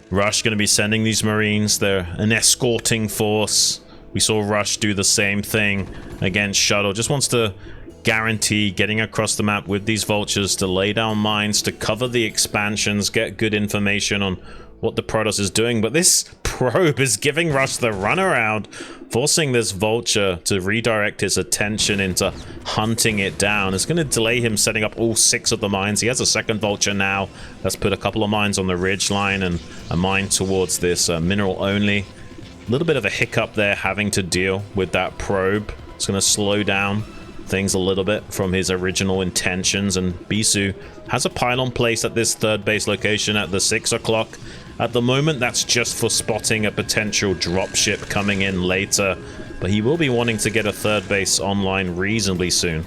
Rush going to be sending these Marines. They're an escorting force. We saw Rush do the same thing against Shuttle. Just wants to guarantee getting across the map with these Vultures to lay down mines, to cover the expansions, get good information on what the Protoss is doing. But this probe is giving Rush the runaround, forcing this Vulture to redirect his attention into hunting it down. It's going to delay him setting up all 6 of the mines. He has a second Vulture now. Let's put a couple of mines on the ridge line and a mine towards this mineral only. A little bit of a hiccup there having to deal with that probe. It's going to slow down things a little bit from his original intentions, and Bisu has a pylon placed at this third base location at the 6 o'clock. At the moment, that's just for spotting a potential dropship coming in later, but he will be wanting to get a third base online reasonably soon.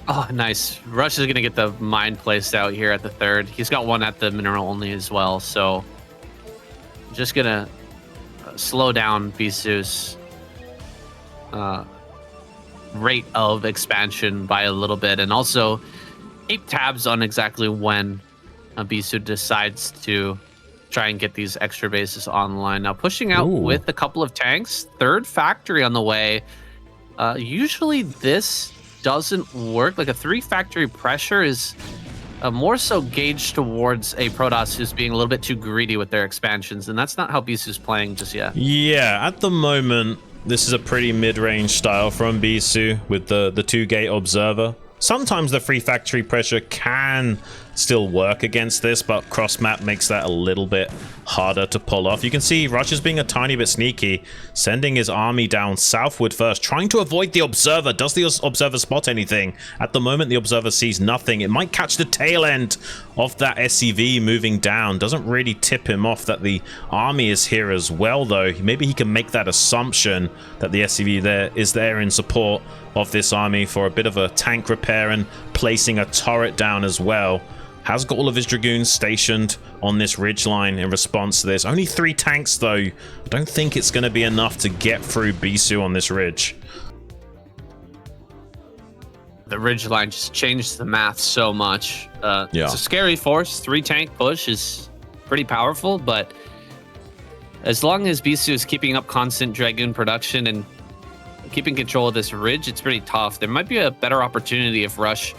Oh, nice. Rush is going to get the mine placed out here at the third. He's got one at the mineral only as well, so just going to slow down Bisu's rate of expansion by a little bit, and also keep tabs on exactly when Bisu decides to try and get these extra bases online. Now pushing out with a couple of tanks, third factory on the way. Usually this doesn't work. Like a 3 factory pressure is more so gauged towards a Protoss who's being a little bit too greedy with their expansions, and that's not how Bisu's playing just yet. Yeah, at the moment, this is a pretty mid-range style from Bisu with the 2-gate observer. Sometimes the 3 factory pressure can still work against this, but cross-map makes that a little bit harder to pull off. You can see Rush is being a tiny bit sneaky, sending his army down southward first, trying to avoid the observer. Does the observer spot anything? At the moment, the observer sees nothing. It might catch the tail end of that SCV moving down. Doesn't really tip him off that the army is here as well, though. Maybe he can make that assumption that the SCV is there in support of this army for a bit of a tank repair and placing a turret down as well. Has got all of his Dragoons stationed on this ridgeline in response to this. Only 3 tanks, though. I don't think it's going to be enough to get through Bisu on this ridge. The ridgeline just changed the math so much. It's a scary force. 3 tank push is pretty powerful, but as long as Bisu is keeping up constant Dragoon production and keeping control of this ridge, it's pretty tough. There might be a better opportunity if Rush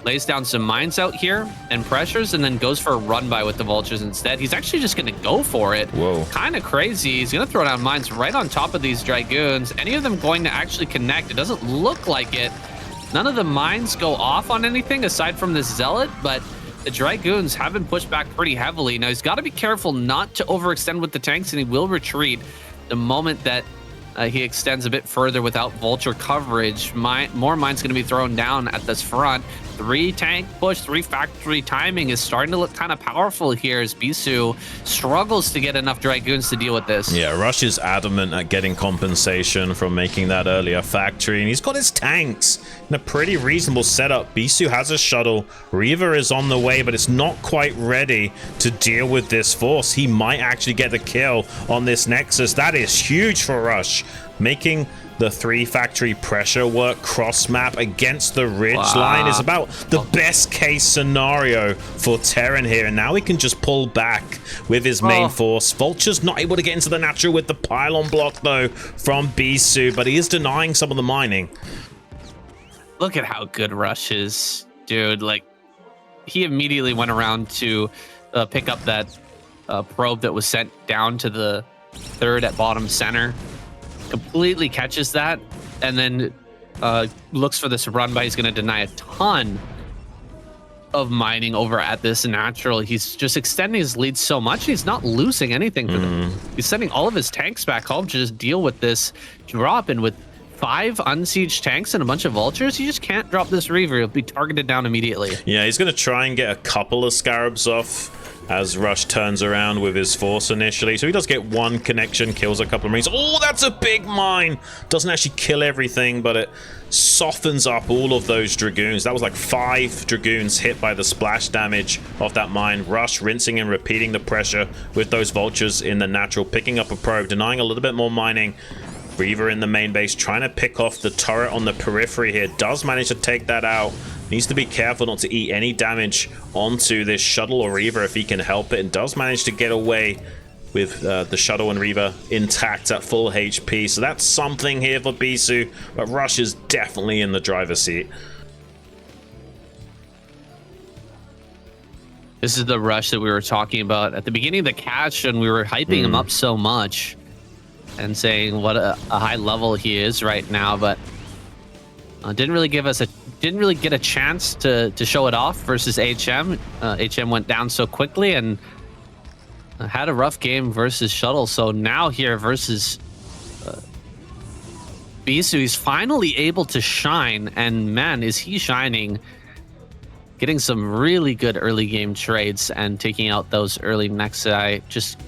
lays down some mines out here and pressures and then goes for a run by with the Vultures instead. He's actually just going to go for it. Whoa. Kind of crazy. He's going to throw down mines right on top of these Dragoons. Any of them going to actually connect? It doesn't look like it. None of the mines go off on anything aside from this Zealot, but the Dragoons have been pushed back pretty heavily. Now he's got to be careful not to overextend with the tanks, and he will retreat the moment that he extends a bit further without Vulture coverage. More mines going to be thrown down at this front. 3 tank push, 3 factory timing is starting to look kind of powerful here as Bisu struggles to get enough Dragoons to deal with this. Yeah, Rush is adamant at getting compensation from making that earlier factory, and he's got his tanks in a pretty reasonable setup. Bisu has a shuttle. Reaver is on the way, but it's not quite ready to deal with this force. He might actually get the kill on this Nexus. That is huge for Rush, making the 3 factory pressure work cross map against the ridge line is about the best case scenario for Terran here, and now he can just pull back with his main force. Vulture's not able to get into the natural with the pylon block though from Bisu, but he is denying some of the mining. Look at how good Rush is, dude. Like, he immediately went around to pick up that probe that was sent down to the third at bottom center. Completely catches that, and then looks for this run by. He's going to deny a ton of mining over at this natural. He's just extending his lead so much. He's not losing anything for them. He's sending all of his tanks back home to just deal with this drop. And with 5 unsieged tanks and a bunch of vultures, you just can't drop this Reaver. He'll be targeted down immediately. Yeah, he's going to try and get a couple of Scarabs off as Rush turns around with his force initially. So he does get one connection, kills a couple of Marines. Oh, that's a big mine! Doesn't actually kill everything, but it softens up all of those Dragoons. That was like 5 Dragoons hit by the splash damage of that mine. Rush rinsing and repeating the pressure with those vultures in the natural, picking up a probe, denying a little bit more mining. Reaver in the main base, trying to pick off the turret on the periphery here. Does manage to take that out. Needs to be careful not to eat any damage onto this Shuttle or Reaver if he can help it, and does manage to get away with the Shuttle and Reaver intact at full HP. So that's something here for Bisu, but Rush is definitely in the driver's seat. This is the Rush that we were talking about at the beginning of the catch, and we were hyping him up so much and saying what a high level he is right now, but didn't really get a chance to show it off versus HM. HM went down so quickly and had a rough game versus Shuttle. So now here versus Bisu, he's finally able to shine, and man, is he shining. Getting some really good early game trades and taking out those early Nexi, just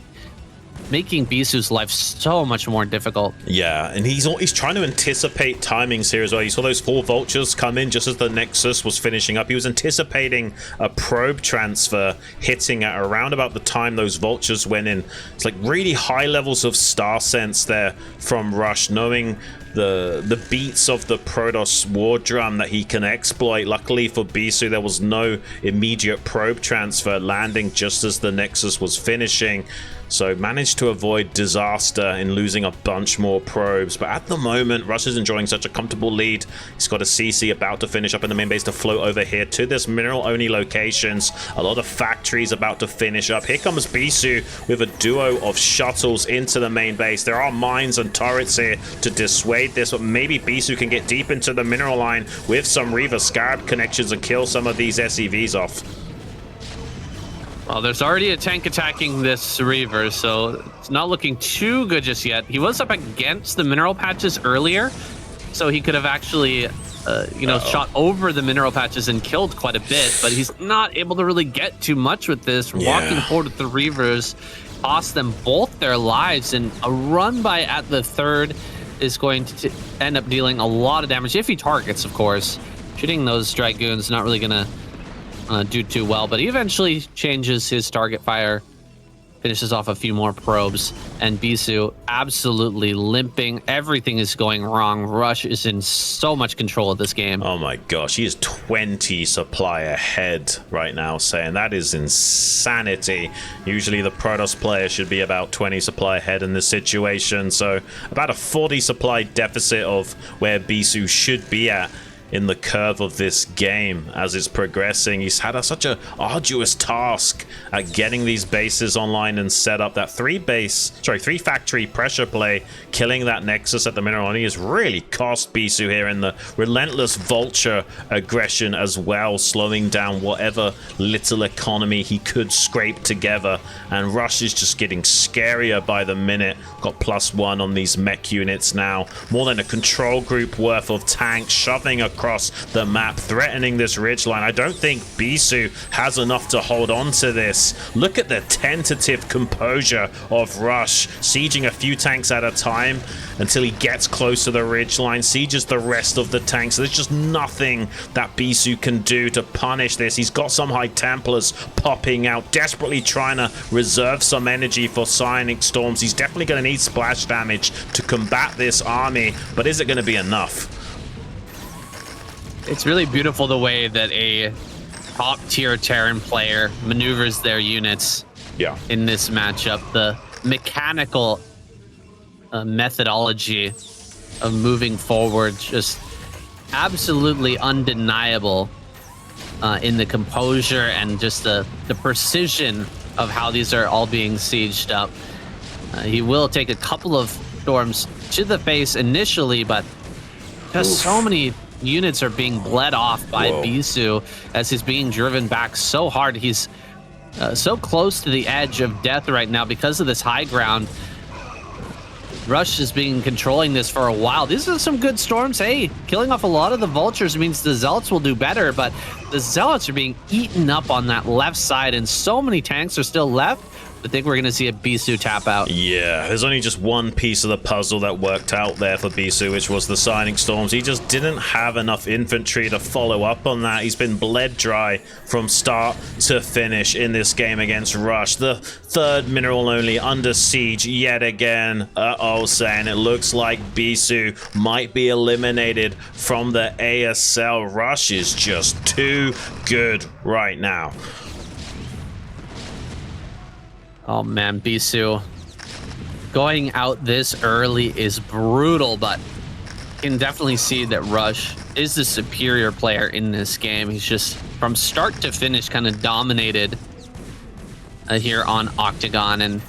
making Bisu's life so much more difficult. Yeah, and he's trying to anticipate timings here as well. You saw those 4 vultures come in just as the Nexus was finishing up. He was anticipating a probe transfer hitting at around about the time those vultures went in. It's like really high levels of star sense there from Rush, knowing the beats of the Protoss war drum that he can exploit. Luckily for Bisu, there was no immediate probe transfer landing just as the Nexus was finishing. So managed to avoid disaster in losing a bunch more probes. But at the moment, Rush is enjoying such a comfortable lead. He's got a CC about to finish up in the main base to float over here to this mineral-only locations. A lot of factories about to finish up. Here comes Bisu with a duo of shuttles into the main base. There are mines and turrets here to dissuade this, but maybe Bisu can get deep into the mineral line with some Reaver Scarab connections and kill some of these SEVs off. Well, there's already a tank attacking this Reaver, so it's not looking too good just yet. He was up against the mineral patches earlier, so he could have actually, shot over the mineral patches and killed quite a bit, but he's not able to really get too much with this. Yeah. Walking forward with the Reavers cost them both their lives, and a run by at the third is going to end up dealing a lot of damage, if he targets, of course. Shooting those Dragoons not really going to do too well, but he eventually changes his target fire, finishes off a few more probes, and Bisu absolutely limping. Everything is going wrong. Rush is in so much control of this game. Oh my gosh, he is 20 supply ahead right now, saying that is insanity. Usually the Protoss player should be about 20 supply ahead in this situation, so about a 40 supply deficit of where Bisu should be at in the curve of this game as it's progressing. He's had such a arduous task at getting these bases online and set up. That 3 factory pressure play, killing that Nexus at the mineral, and he has really cost Bisu here in the relentless vulture aggression as well, slowing down whatever little economy he could scrape together. And Rush is just getting scarier by the minute. Got +1 on these mech units now. More than a control group worth of tanks shoving across the map, threatening this ridgeline. I don't think Bisu has enough to hold on to this. Look at the tentative composure of Rush, sieging a few tanks at a time until he gets close to the ridgeline, sieges the rest of the tanks. There's just nothing that Bisu can do to punish this. He's got some High Templars popping out, desperately trying to reserve some energy for Psionic Storms. He's definitely going to need splash damage to combat this army, but is it going to be enough? It's really beautiful the way that a top-tier Terran player maneuvers their units in this matchup. The mechanical methodology of moving forward, just absolutely undeniable in the composure and just the precision of how these are all being sieged up. He will take a couple of storms to the face initially, but just so many units are being bled off by Bisu as he's being driven back so hard. He's so close to the edge of death right now because of this high ground. Rush has been controlling this for a while. These are some good storms. Hey, killing off a lot of the vultures means the zealots will do better, but the zealots are being eaten up on that left side, and so many tanks are still left. I think we're going to see a Bisu tap out. Yeah, there's only just one piece of the puzzle that worked out there for Bisu, which was the Signing Storms. He just didn't have enough infantry to follow up on that. He's been bled dry from start to finish in this game against Rush. The third mineral only under siege yet again. Saying it looks like Bisu might be eliminated from the ASL. Rush is just too good right now. Oh man, Bisu going out this early is brutal, but you can definitely see that Rush is the superior player in this game. He's just from start to finish kind of dominated here on Octagon, and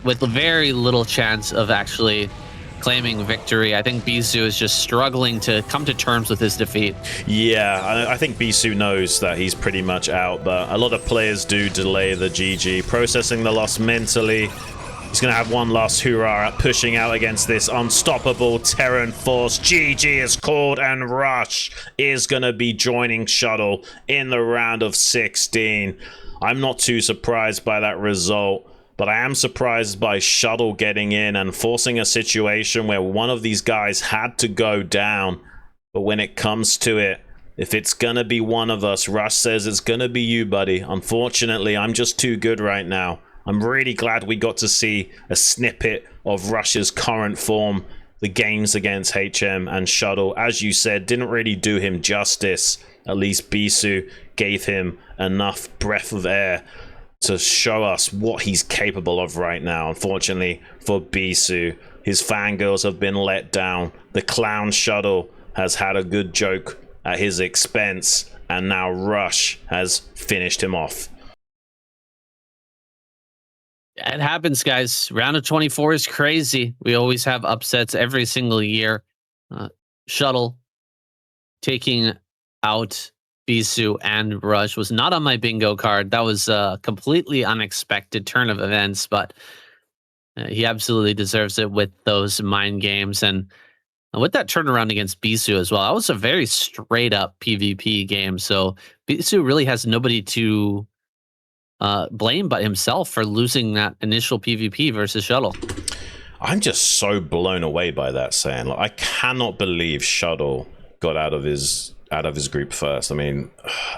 with very little chance of actually claiming victory. I think Bisu is just struggling to come to terms with his defeat. Yeah, I think Bisu knows that he's pretty much out, but a lot of players do delay the GG, processing the loss mentally. He's going to have one last hurrah at pushing out against this unstoppable Terran force. GG is called, and Rush is going to be joining Shuttle in the round of 16. I'm not too surprised by that result, but I am surprised by Shuttle getting in and forcing a situation where one of these guys had to go down. But when it comes to it, if it's gonna be one of us, Rush says it's gonna be you, buddy. Unfortunately, I'm just too good right now. I'm really glad we got to see a snippet of Rush's current form. The games against HM and Shuttle, as you said, didn't really do him justice. At least Bisu gave him enough breath of air to show us what he's capable of right now. Unfortunately for Bisu, his fangirls have been let down. The clown Shuttle has had a good joke at his expense, and now Rush has finished him off. It happens, guys. Round of 24 is crazy. We always have upsets every single year. Shuttle taking out Bisu and Rush was not on my bingo card. That was a completely unexpected turn of events, but he absolutely deserves it with those mind games. And with that turnaround against Bisu as well, that was a very straight up PvP game. So Bisu really has nobody to blame but himself for losing that initial PvP versus Shuttle. I'm just so blown away by that, saying like, I cannot believe Shuttle got out of his group first. I mean,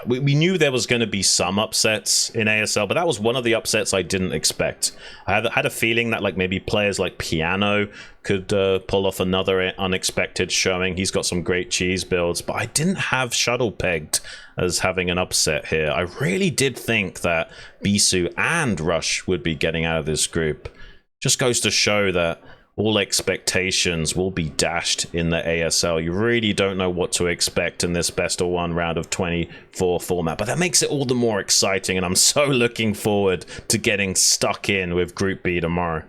we knew there was going to be some upsets in ASL, but that was one of the upsets I didn't expect. I had a feeling that like maybe players like Piano could pull off another unexpected showing. He's got some great cheese builds, but I didn't have Shuttle pegged as having an upset here. I really did think that Bisu and Rush would be getting out of this group. Just goes to show that all expectations will be dashed in the ASL. You really don't know what to expect in this best of one round of 24 format, but that makes it all the more exciting, and I'm so looking forward to getting stuck in with Group B tomorrow.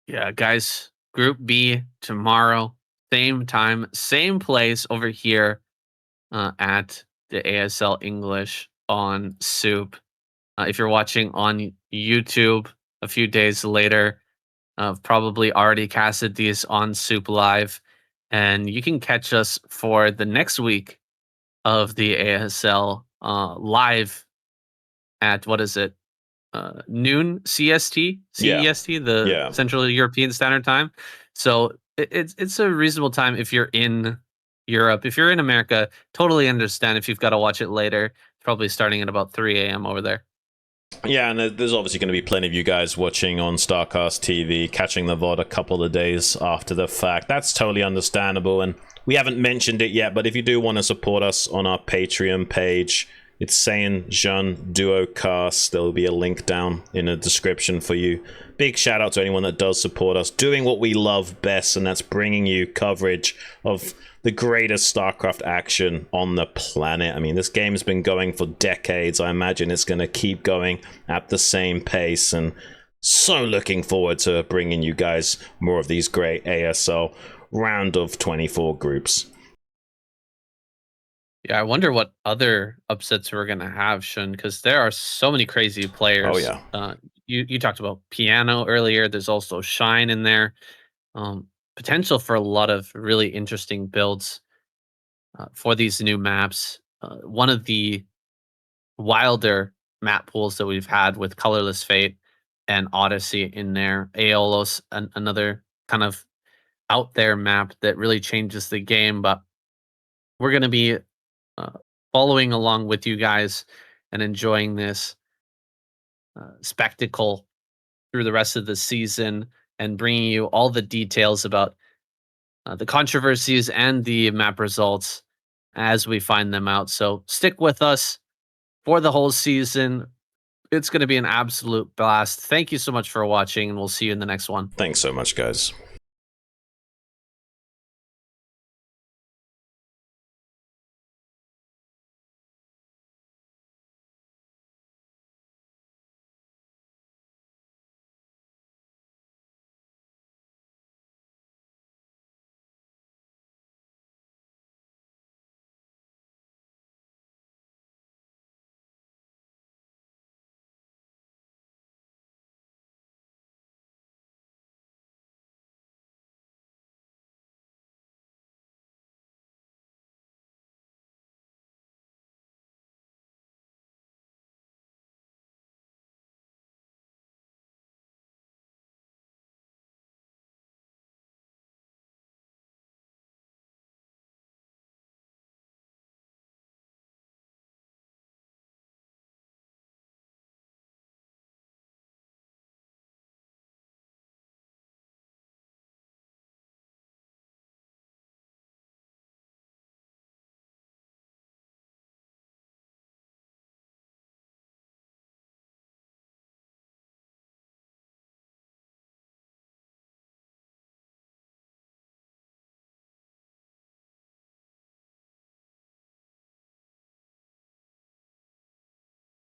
Yeah, guys, Group B tomorrow, same time, same place over here at the ASL English on Soup. If you're watching on YouTube a few days later, I've probably already casted these on Soup Live, and you can catch us for the next week of the ASL live at, what is it, noon CEST, the Central European Standard Time. So it's a reasonable time if you're in Europe. If you're in America, totally understand if you've got to watch it later. It's probably starting at about 3 a.m. over there. Yeah, and there's obviously going to be plenty of you guys watching on StarCastTV, catching the VOD a couple of days after the fact. That's totally understandable, and we haven't mentioned it yet, but if you do want to support us on our Patreon page, it's Saiyan Xun Duo Cast. There will be a link down in the description for you. Big shout out to anyone that does support us, doing what we love best, and that's bringing you coverage of the greatest StarCraft action on the planet. I mean, this game's been going for decades. I imagine it's going to keep going at the same pace, and So looking forward to bringing you guys more of these great ASL round of 24 groups. Yeah, I wonder what other upsets we're gonna have, Shun, because there are so many crazy players. Oh yeah. You talked about Piano earlier. There's also Shine in there. Potential for a lot of really interesting builds for these new maps. One of the wilder map pools that we've had with Colorless Fate and Odyssey in there. Aeolos, another kind of out there map that really changes the game. But we're going to be uh, following along with you guys and enjoying this spectacle through the rest of the season and bringing you all the details about the controversies and the map results as we find them out. So stick with us for the whole season. It's going to be an absolute blast. Thank you so much for watching, and we'll see you in the next one. Thanks so much, guys.